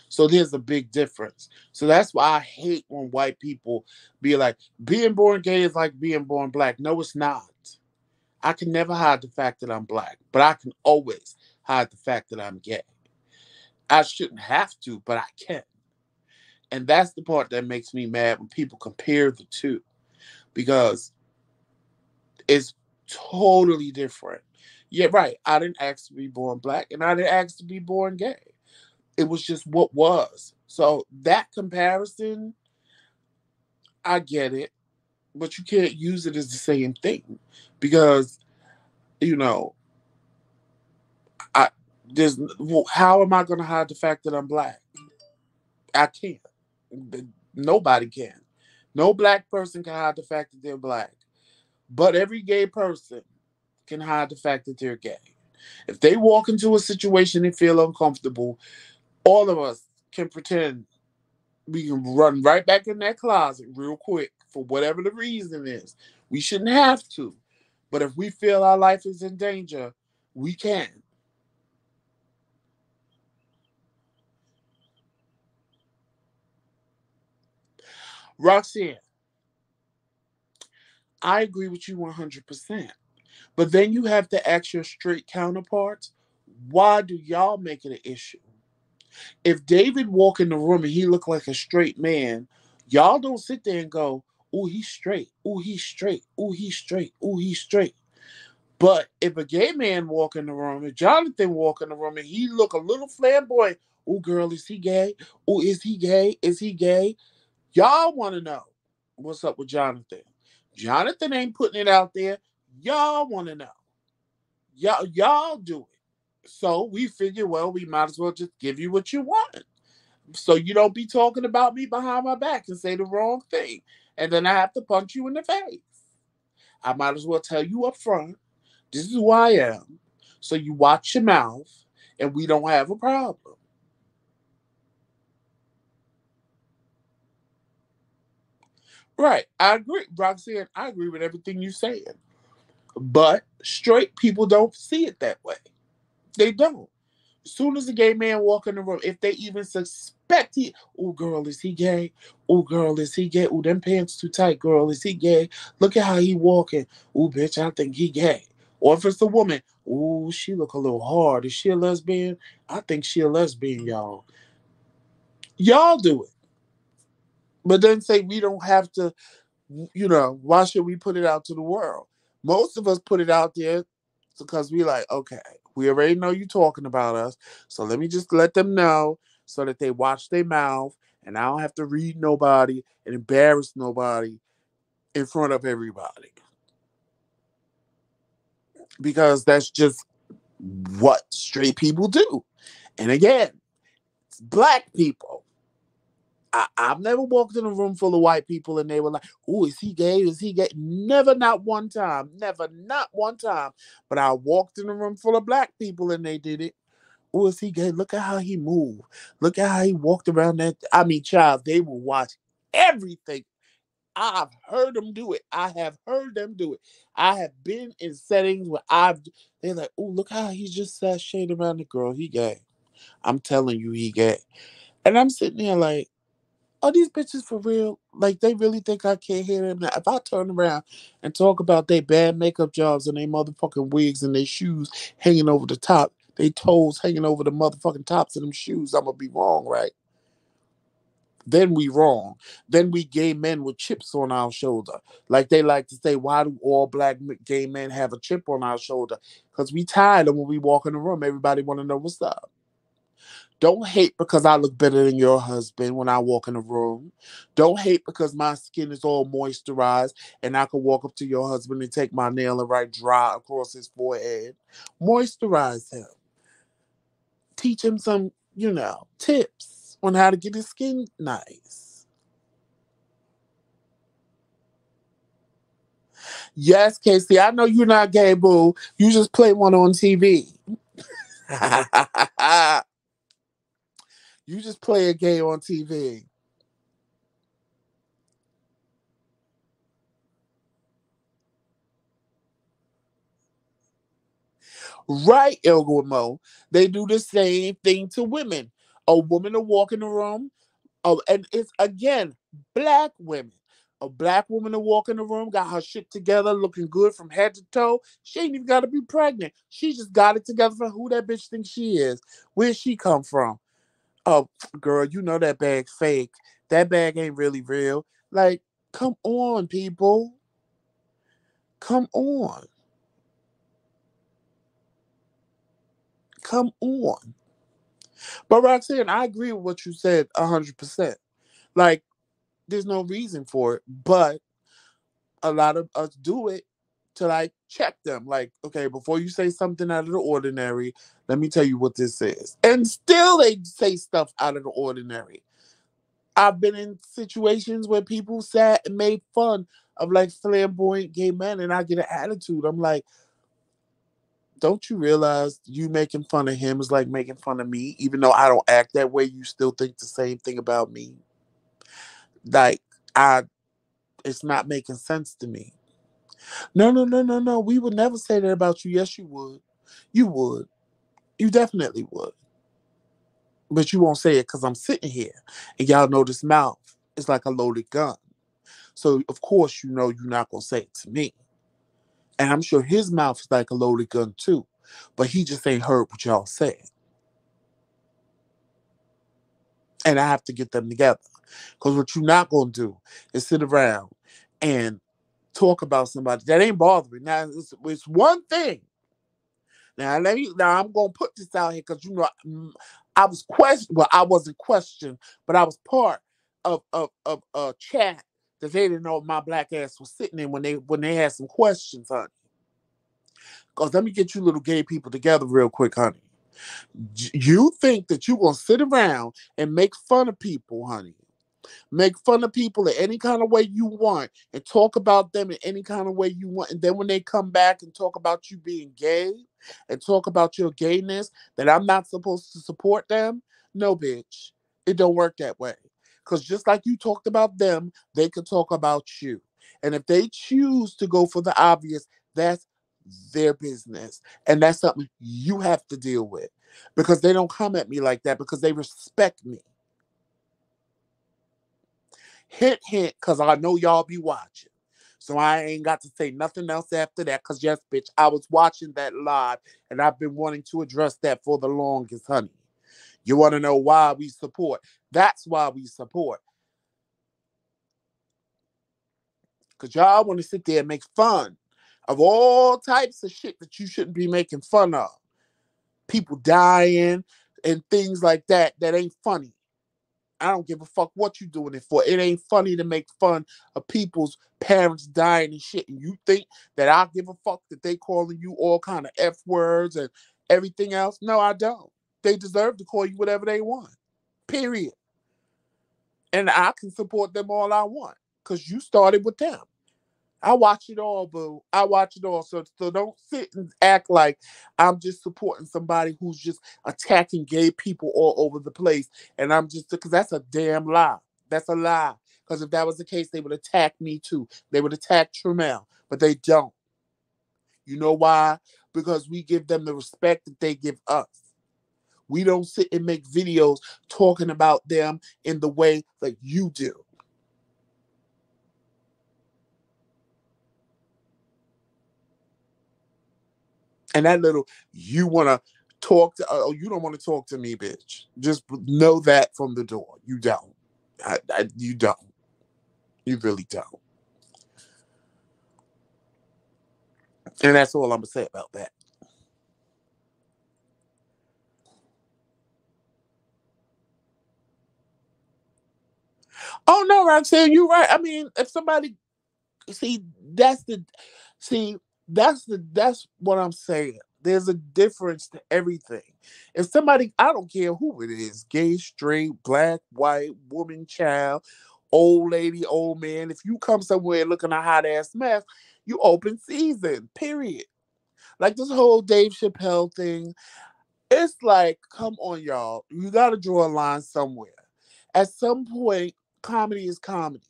So there's a big difference. So that's why I hate when white people be like, being born gay is like being born black. No, it's not. I can never hide the fact that I'm black, but I can always hide the fact that I'm gay. I shouldn't have to, but I can. And that's the part that makes me mad when people compare the two because it's totally different. Yeah, right. I didn't ask to be born black and I didn't ask to be born gay. It was just what was. So that comparison, I get it, but you can't use it as the same thing because, you know, I there's how am I going to hide the fact that I'm black? I can't. Nobody can. No black person can hide the fact that they're black. But every gay person can hide the fact that they're gay. If they walk into a situation and feel uncomfortable, all of us can pretend we can run right back in that closet real quick for whatever the reason is. We shouldn't have to. But if we feel our life is in danger, we can. Roxanne, I agree with you 100%. But then you have to ask your straight counterparts, why do y'all make it an issue? If David walk in the room and he look like a straight man, y'all don't sit there and go, "Oh, he's straight. Oh, he's straight. Oh, he's straight. Oh, he's straight." But if a gay man walk in the room, if Jonathan walk in the room and he look a little flamboyant, "Oh, girl, is he gay? Oh, is he gay? Is he gay?" Y'all want to know what's up with Jonathan. Jonathan ain't putting it out there. Y'all want to know. Y'all do it. So we figure, well, we might as well just give you what you want. So you don't be talking about me behind my back and say the wrong thing. And then I have to punch you in the face. I might as well tell you up front, this is who I am. So you watch your mouth and we don't have a problem. Right. I agree. Roxanne, I agree with everything you're saying. But straight people don't see it that way. They don't. As soon as a gay man walk in the room, if they even suspect he, oh girl, is he gay? Oh girl, is he gay? Oh, them pants too tight, girl, is he gay? Look at how he walking. Oh bitch, I think he gay. Or if it's a woman, oh, she look a little hard. Is she a lesbian? I think she a lesbian, y'all. Y'all do it. But then say we don't have to, why should we put it out to the world? Most of us put it out there because we like, okay, we already know you talking about us, so let me just let them know so that they watch their mouth and I don't have to read nobody and embarrass nobody in front of everybody. Because that's just what straight people do. And again, it's black people. I've never walked in a room full of white people and they were like, "Oh, is he gay? Is he gay?" Never, not one time. Never, not one time. But I walked in a room full of black people and they did it. Oh, is he gay? Look at how he moved. Look at how he walked around that. I mean, child, they will watch everything. I've heard them do it. I have heard them do it. I have been in settings where they're like, "Oh, look how he just sashayed around the girl. He gay." I'm telling you, he gay. And I'm sitting there like, are these bitches for real? Like, they really think I can't hear them? Now, if I turn around and talk about their bad makeup jobs and their motherfucking wigs and their shoes hanging over the top, they toes hanging over the motherfucking tops of them shoes, I'm gonna be wrong, right? Then we wrong. Then we gay men with chips on our shoulder. Like they like to say, why do all black gay men have a chip on our shoulder? Because we tired of when we walk in the room, everybody want to know what's up. Don't hate because I look better than your husband when I walk in the room. Don't hate because my skin is all moisturized and I can walk up to your husband and take my nail and write dry across his forehead. Moisturize him. Teach him some, tips on how to get his skin nice. Yes, Casey, I know you're not gay, boo. You just play one on TV. You just play a gay on TV. Right, Ilgamo. They do the same thing to women. A woman will walk in the room, and it's again black women. A black woman to walk in the room, got her shit together, looking good from head to toe. She ain't even got to be pregnant. She just got it together for who that bitch thinks she is. Where she come from? Oh, girl, you know that bag's fake. That bag ain't really real. Like, come on, people. Come on. Come on. But Roxanne, I agree with what you said 100%. Like, there's no reason for it, but a lot of us do it to like check them. Like, okay, before you say something out of the ordinary, let me tell you what this is. And still they say stuff out of the ordinary. I've been in situations where people sat and made fun of like flamboyant gay men, and I get an attitude. I'm like, don't you realize you making fun of him is like making fun of me? Even though I don't act that way, you still think the same thing about me. Like, I, it's not making sense to me. No, no, no, no, no. We would never say that about you. Yes, you would. You would. You definitely would. But you won't say it because I'm sitting here, and y'all know this mouth is like a loaded gun. So of course you know you're not gonna say it to me. And I'm sure his mouth is like a loaded gun too. But he just ain't heard what y'all said. And I have to get them together. Because what you're not gonna do is sit around and talk about somebody that ain't bothering. Now it's one thing. Now I'm gonna put this out here because I was questioned. Well, I wasn't questioned, but I was part of a chat that they didn't know my black ass was sitting in when they had some questions, honey. Because let me get you little gay people together real quick, honey. You think that you're gonna sit around and make fun of people, honey? Make fun of people in any kind of way you want and talk about them in any kind of way you want. And then when they come back and talk about you being gay and talk about your gayness, that I'm not supposed to support them? No, bitch. It don't work that way. Because just like you talked about them, they can talk about you. And if they choose to go for the obvious, that's their business. And that's something you have to deal with. Because they don't come at me like that because they respect me. Hint, hint, because I know y'all be watching. So I ain't got to say nothing else after that, because yes, bitch, I was watching that live, and I've been wanting to address that for the longest, honey. You want to know why we support? That's why we support. Because y'all want to sit there and make fun of all types of shit that you shouldn't be making fun of. People dying and things like that ain't funny. I don't give a fuck what you doing it for. It ain't funny to make fun of people's parents dying and shit. And you think that I give a fuck that they calling you all kind of F words and everything else? No, I don't. They deserve to call you whatever they want. Period. And I can support them all I want. Because you started with them. I watch it all, boo. I watch it all. So don't sit and act like I'm just supporting somebody who's just attacking gay people all over the place. And I'm just, because that's a damn lie. That's a lie. Because if that was the case, they would attack me too. They would attack Tremel, but they don't. You know why? Because we give them the respect that they give us. We don't sit and make videos talking about them in the way that you do. And that little, you want to talk to, oh, you don't want to talk to me, bitch. Just know that from the door. You don't. You don't. You really don't. And that's all I'm going to say about that. Oh, no, Roxanne, you're right. I mean, if somebody, see, that's the, see, that's what I'm saying. There's a difference to everything. If somebody, I don't care who it is, gay, straight, black, white, woman, child, old lady, old man, if you come somewhere looking a hot ass mess, you open season, period. Like this whole Dave Chappelle thing, it's like, come on, y'all. You got to draw a line somewhere. At some point, comedy is comedy.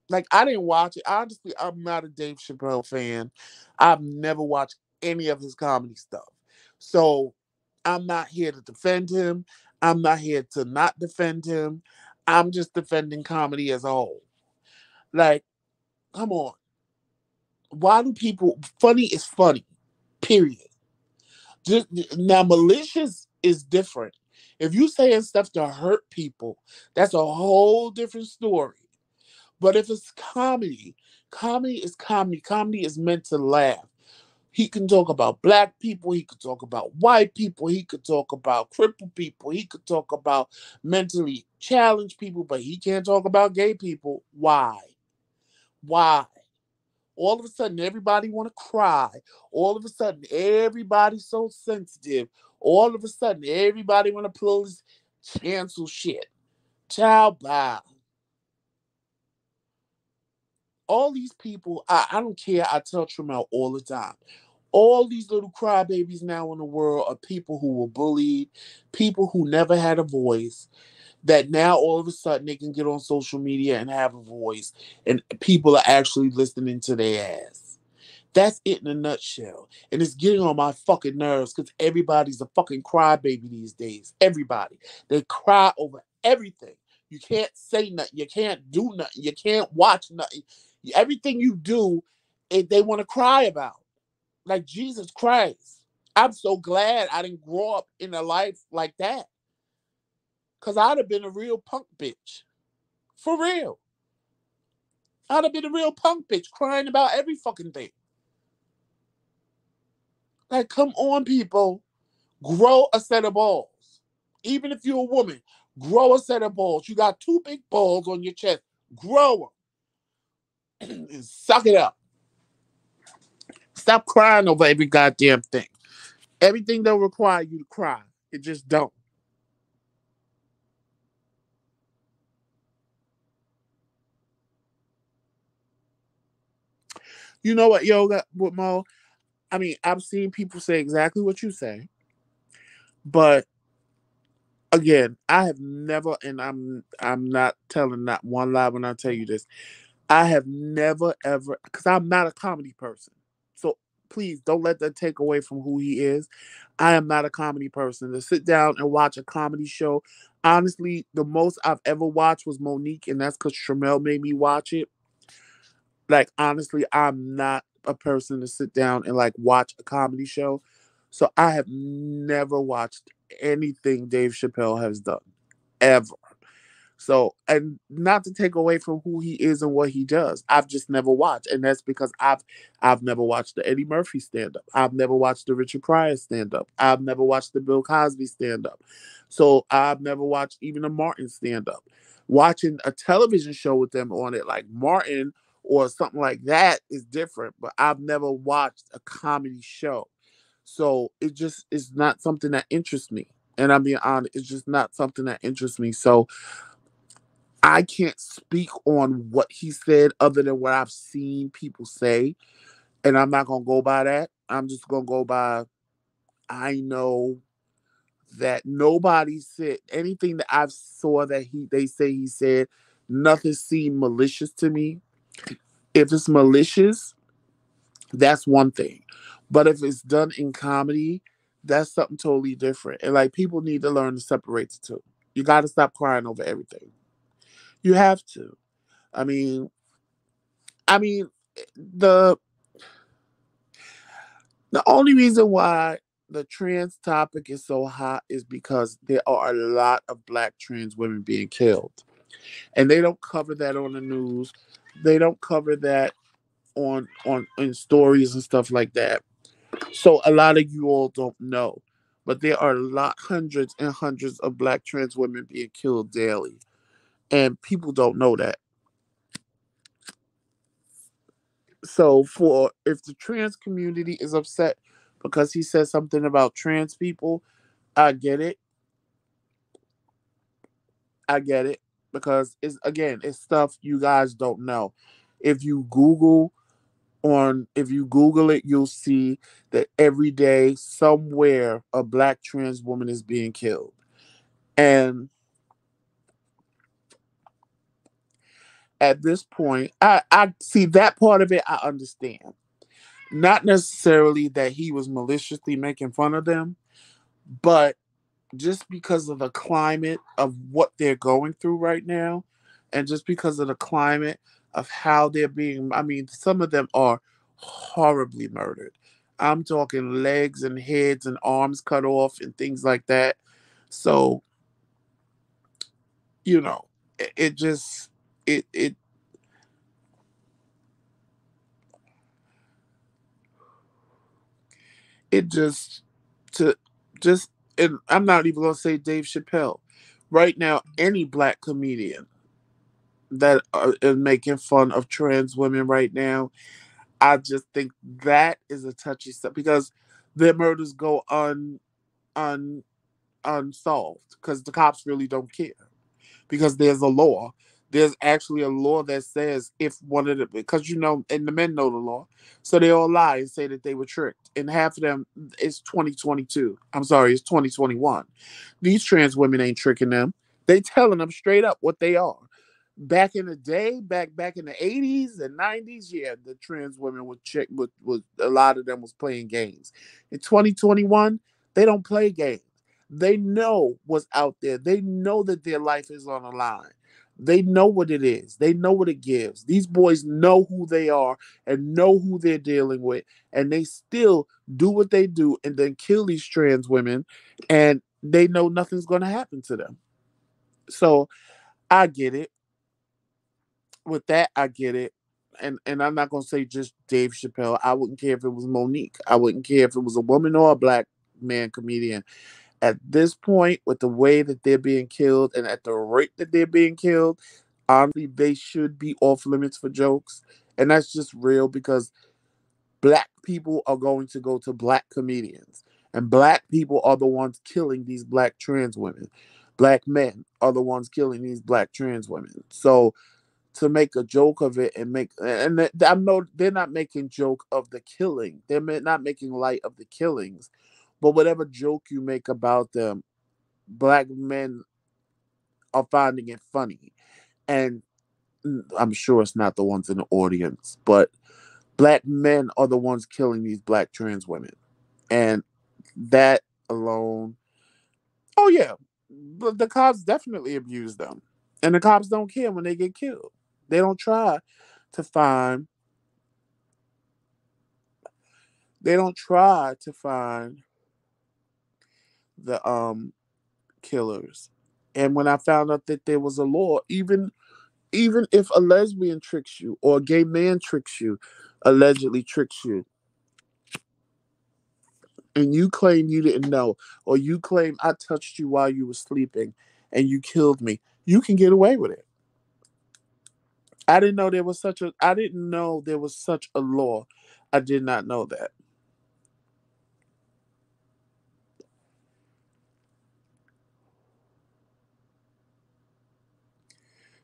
Like, I didn't watch it. Honestly, I'm not a Dave Chappelle fan. I've never watched any of his comedy stuff. So I'm not here to defend him. I'm not here to not defend him. I'm just defending comedy as a whole. Like, come on. Why do people, funny is funny, period. Just, now, malicious is different. If you saying stuff to hurt people, that's a whole different story. But if it's comedy, comedy is comedy. Comedy is meant to laugh. He can talk about black people. He could talk about white people. He could talk about crippled people. He could talk about mentally challenged people, but he can't talk about gay people. Why? Why? All of a sudden, everybody want to cry. All of a sudden, everybody's so sensitive. All of a sudden, everybody want to pull this cancel shit. Child, bye. All these people, I don't care. I tell Tremel all the time. All these little crybabies now in the world are people who were bullied, people who never had a voice, that now all of a sudden they can get on social media and have a voice, and people are actually listening to their ass. That's it in a nutshell. And it's getting on my fucking nerves because everybody's a fucking crybaby these days. Everybody. They cry over everything. You can't say nothing. You can't do nothing. You can't watch nothing. Everything you do, they want to cry about. Like Jesus Christ. I'm so glad I didn't grow up in a life like that. Because I'd have been a real punk bitch. For real. I'd have been a real punk bitch crying about every fucking thing. Like, come on, people. Grow a set of balls. Even if you're a woman, grow a set of balls. You got two big balls on your chest. Grow them and suck it up. Stop crying over every goddamn thing. Everything don't require you to cry. It just don't. You know what, yoga, with Mo? I mean, I've seen people say exactly what you say, but again, I have never, and I'm not telling not one lie when I tell you this. I have never ever, because I'm not a comedy person. So please don't let that take away from who he is. I am not a comedy person. To sit down and watch a comedy show, honestly, the most I've ever watched was Monique, and that's because Tramel made me watch it. Like, honestly, I'm not a person to sit down and like watch a comedy show. So I have never watched anything Dave Chappelle has done, ever. So, and not to take away from who he is and what he does, I've just never watched, and that's because I've never watched the Eddie Murphy stand up. I've never watched the Richard Pryor stand up. I've never watched the Bill Cosby stand up. So I've never watched even a Martin stand up. Watching a television show with them on it, like Martin or something like that, is different. But I've never watched a comedy show, so it just is not something that interests me. And I'm being honest, it's just not something that interests me. So I can't speak on what he said other than what I've seen people say. And I'm not gonna go by that. I'm just gonna go by, I know that nobody said anything that I've saw that they say he said, nothing seemed malicious to me. If it's malicious, that's one thing. But if it's done in comedy, That's something totally different. And like people need to learn to separate the two. You got to stop crying over everything. You have to. I mean, I mean, the the only reason why the trans topic is so hot is because there are a lot of black trans women being killed, and they don't cover that on the news. They don't cover that on in stories and stuff like that. So a lot of you all don't know, but there are a lot, hundreds and hundreds of black trans women being killed daily, and people don't know that. So for if the trans community is upset because he said something about trans people, I get it. I get it because it's again, it's stuff you guys don't know. If you Google if you Google it, you'll see that every day somewhere a black trans woman is being killed. And at this point, I see that part of it I understand. Not necessarily that he was maliciously making fun of them, but just because of the climate of what they're going through right now, and just because of the climate of how they're being, I mean, some of them are horribly murdered. I'm talking legs and heads and arms cut off and things like that. So, you know, it just, it it to just and I'm not even gonna say Dave Chappelle. Right now, any black comedian that is making fun of trans women right now, I just think that is a touchy stuff because their murders go un unsolved because the cops really don't care because there's a law. There's actually a law that says if one of the because and the men know the law, so they all lie and say that they were tricked. And half of them it's 2022. I'm sorry, it's 2021. These trans women ain't tricking them. They telling them straight up what they are. Back in the day, back in the 80s and 90s, yeah, the trans women would check was a lot of them was playing games. In 2021, they don't play games. They know what's out there. They know that their life is on the line. They know what it is. They know what it gives. These boys know who they are and know who they're dealing with. And they still do what they do and then kill these trans women. And they know nothing's going to happen to them. So I get it. With that, I get it. And I'm not going to say just Dave Chappelle. I wouldn't care if it was Monique. I wouldn't care if it was a woman or a black man comedian. At this point, with the way that they're being killed and at the rate that they're being killed, honestly, they should be off limits for jokes. And that's just real because black people are going to go to black comedians. And black people are the ones killing these black trans women. Black men are the ones killing these black trans women. So to make a joke of it and I know they're not making joke of the killing. They're not making light of the killings. But whatever joke you make about them, black men are finding it funny. And I'm sure it's not the ones in the audience, but black men are the ones killing these black trans women. And that alone, oh yeah, the cops definitely abuse them. And the cops don't care when they get killed. They don't try to find they don't try to find the killers. And when I found out that there was a law, even if a lesbian tricks you or a gay man tricks you, allegedly tricks you, and you claim you didn't know, or you claim I touched you while you were sleeping and you killed me, you can get away with it. I didn't know there was such a law. I did not know that.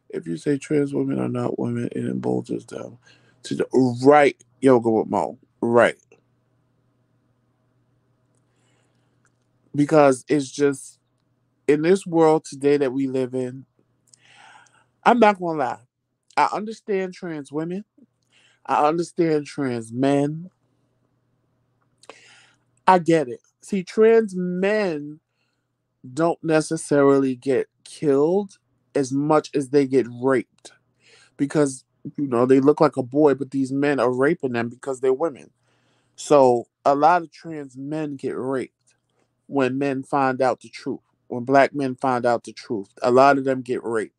If you say trans women are not women, it emboldens them to the right yoga with Mo. Right. Because it's just in this world today that we live in, I'm not gonna lie. I understand trans women. I understand trans men. I get it. See, trans men don't necessarily get killed as much as they get raped because they look like a boy, but these men are raping them because they're women. So a lot of trans men get raped when men find out the truth. When black men find out the truth, a lot of them get raped.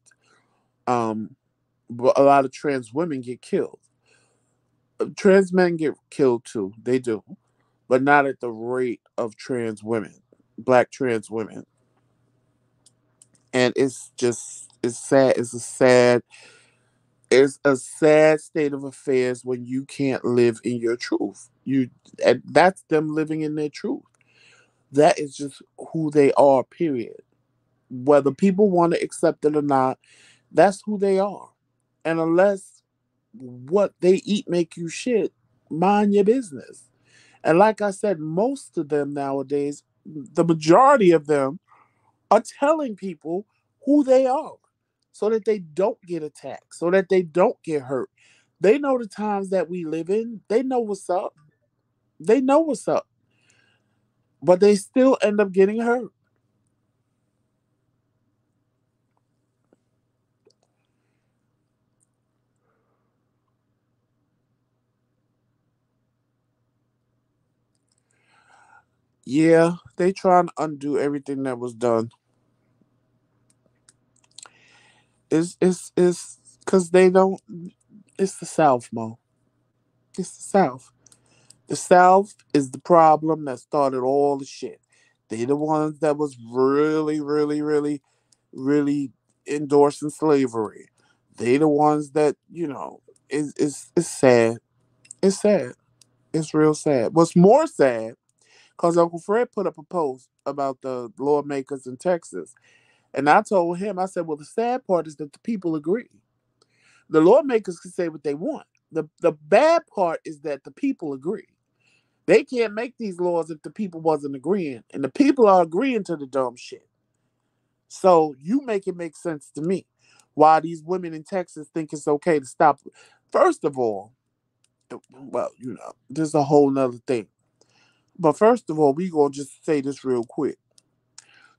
But a lot of trans women get killed. Trans men get killed too. They do, but not at the rate of trans women, black trans women. And it's sad. It's a sad state of affairs when you can't live in your truth. And that's them living in their truth. That is just who they are, period. Whether people want to accept it or not, that's who they are. And unless what they eat make you shit, mind your business. And like I said, most of them nowadays, the majority of them are telling people who they are so that they don't get attacked, so that they don't get hurt. They know the times that we live in. They know what's up. They know what's up. But they still end up getting hurt. Yeah, they trying to undo everything that was done. It's because they don't. It's the South, Mo. It's the South. The South is the problem that started all the shit. They the ones that was really, really, really, really endorsing slavery. They the ones that it's sad. It's sad. It's real sad. What's more sad, because Uncle Fred put up a post about the lawmakers in Texas, and I told him, I said, well, the sad part is that the people agree. The lawmakers can say what they want. The bad part is that the people agree. They can't make these laws if the people wasn't agreeing, and the people are agreeing to the dumb shit. So you make it make sense to me why these women in Texas think it's okay to stop. First of all, well, there's a whole nother thing. But first of all, we gonna just say this real quick.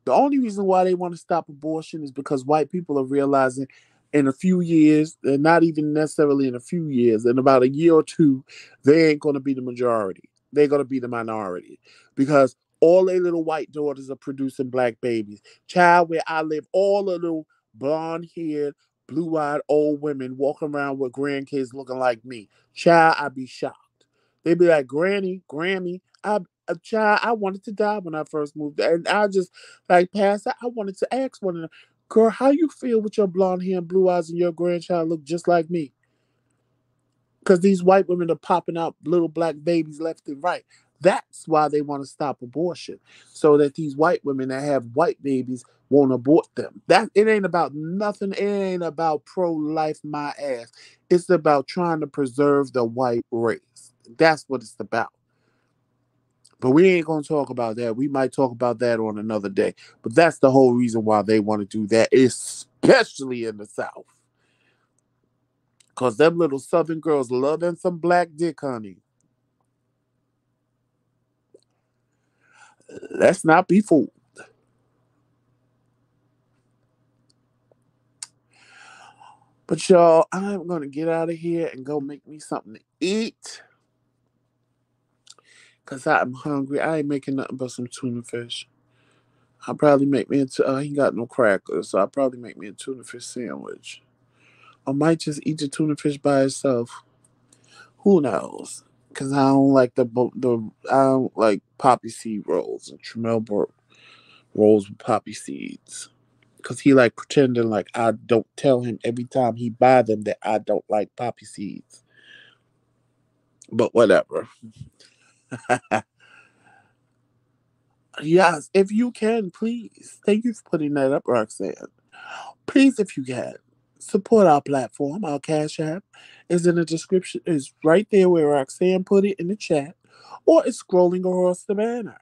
The only reason why they want to stop abortion is because white people are realizing in a few years, and not even necessarily in a few years, in about a year or two, they ain't going to be the majority. They're going to be the minority because all their little white daughters are producing black babies. Child, where I live, all the little blonde haired, blue eyed old women walking around with grandkids looking like me. Child, I'd be shocked. They'd be like, Granny, Grammy, a child, I wanted to die when I first moved there. And I just like passed out. I wanted to ask one of them, girl, how you feel with your blonde hair and blue eyes and your grandchild look just like me? Because these white women are popping out little black babies left and right. That's why they want to stop abortion. So that these white women that have white babies won't abort them. That it ain't about nothing. It ain't about pro-life my ass. It's about trying to preserve the white race. That's what it's about. But we ain't gonna talk about that. We might talk about that on another day. But that's the whole reason why they want to do that, especially in the South. Cause them little Southern girls love them some black dick, honey. Let's not be fooled. But y'all, I'm gonna get out of here and go make me something to eat. Cause I'm hungry. I ain't making nothing but some tuna fish. I'll probably make me he got no crackers, so I'll probably make me a tuna fish sandwich. I might just eat the tuna fish by itself. Who knows? Because I don't like I don't like poppy seed rolls and Tremel rolls with poppy seeds. Because he like pretending like I don't tell him every time he buy them that I don't like poppy seeds. But whatever. Yes, if you can, please. Thank you for putting that up, Roxanne. Please, if you can, support our platform. Our Cash App is in the description. Is right there where Roxanne put it in the chat, or it's scrolling across the banner.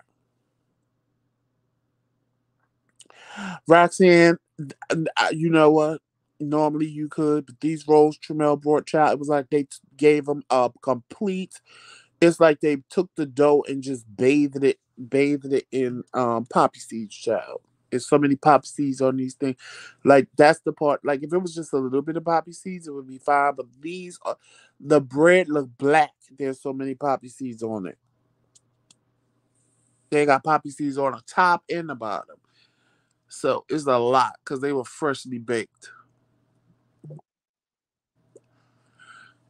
Roxanne, you know what? Normally you could, but these rolls Tremel brought, child, it was like they gave them a complete. It's like they took the dough and just bathed it bathed it in poppy seeds, child. There's so many poppy seeds on these things. Like that's the part. Like if it was just a little bit of poppy seeds, it would be fine. But these are the bread look black. There's so many poppy seeds on it. They got poppy seeds on the top and the bottom. So it's a lot because they were freshly baked.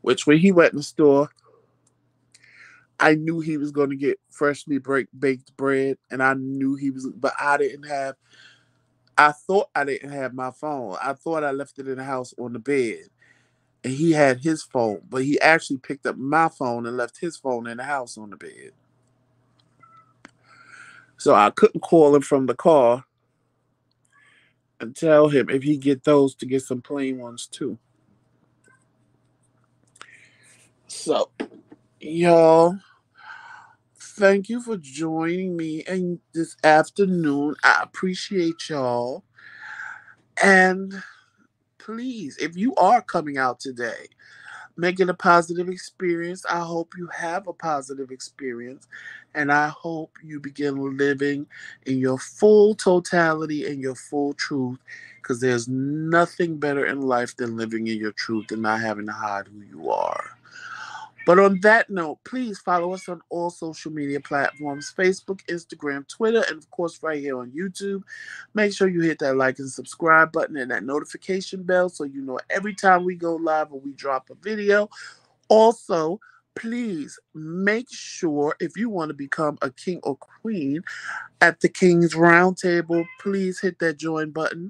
Which when he went in the store, I knew he was going to get freshly baked bread, and I knew he was. But I didn't have. I thought I didn't have my phone. I thought I left it in the house on the bed, and he had his phone. But he actually picked up my phone and left his phone in the house on the bed. So I couldn't call him from the car and tell him if he get those to get some plain ones too. So y'all, thank you for joining me in this afternoon. I appreciate y'all. And please, if you are coming out today, make it a positive experience. I hope you have a positive experience. And I hope you begin living in your full totality and your full truth. Because there's nothing better in life than living in your truth and not having to hide who you are. But on that note, please follow us on all social media platforms: Facebook, Instagram, Twitter, and of course, right here on YouTube. Make sure you hit that like and subscribe button and that notification bell so you know every time we go live or we drop a video. Also, please make sure if you want to become a king or queen at the King's Roundtable, please hit that join button.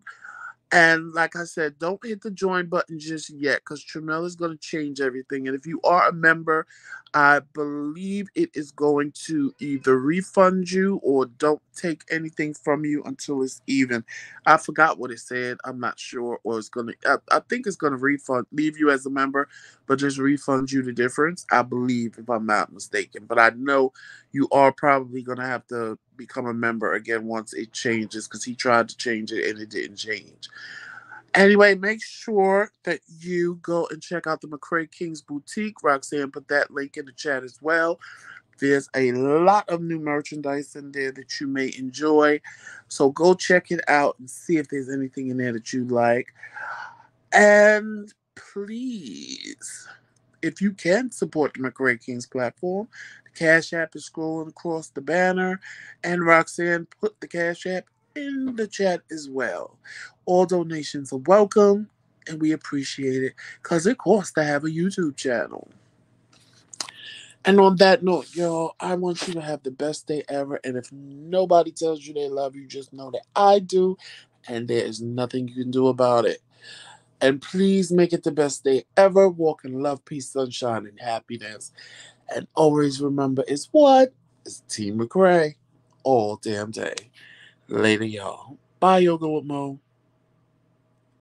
And like I said, don't hit the join button just yet because Tremel is going to change everything. And if you are a member, I believe it is going to either refund you or don't take anything from you until it's even. I forgot what it said. I'm not sure. Or it's going to, I think it's going to refund, leave you as a member, but just refund you the difference. I believe, if I'm not mistaken. But I know you are probably going to have to become a member again once it changes because he tried to change it and it didn't change. Anyway, make sure that you go and check out the TheMKingz boutique. Roxanne put that link in the chat as well. There's a lot of new merchandise in there that you may enjoy. So go check it out and see if there's anything in there that you like. And please, if you can support the TheMKingz platform, the Cash App is scrolling across the banner, and Roxanne put the Cash App in the chat as well. All donations are welcome, and we appreciate it because it costs to have a YouTube channel. And on that note, y'all, I want you to have the best day ever. And if nobody tells you they love you, just know that I do, and there is nothing you can do about it. And please make it the best day ever. Walk in love, peace, sunshine, and happiness. And always remember, it's what? It's Team McRae all damn day. Later, y'all. Bye, Yoga with Mo.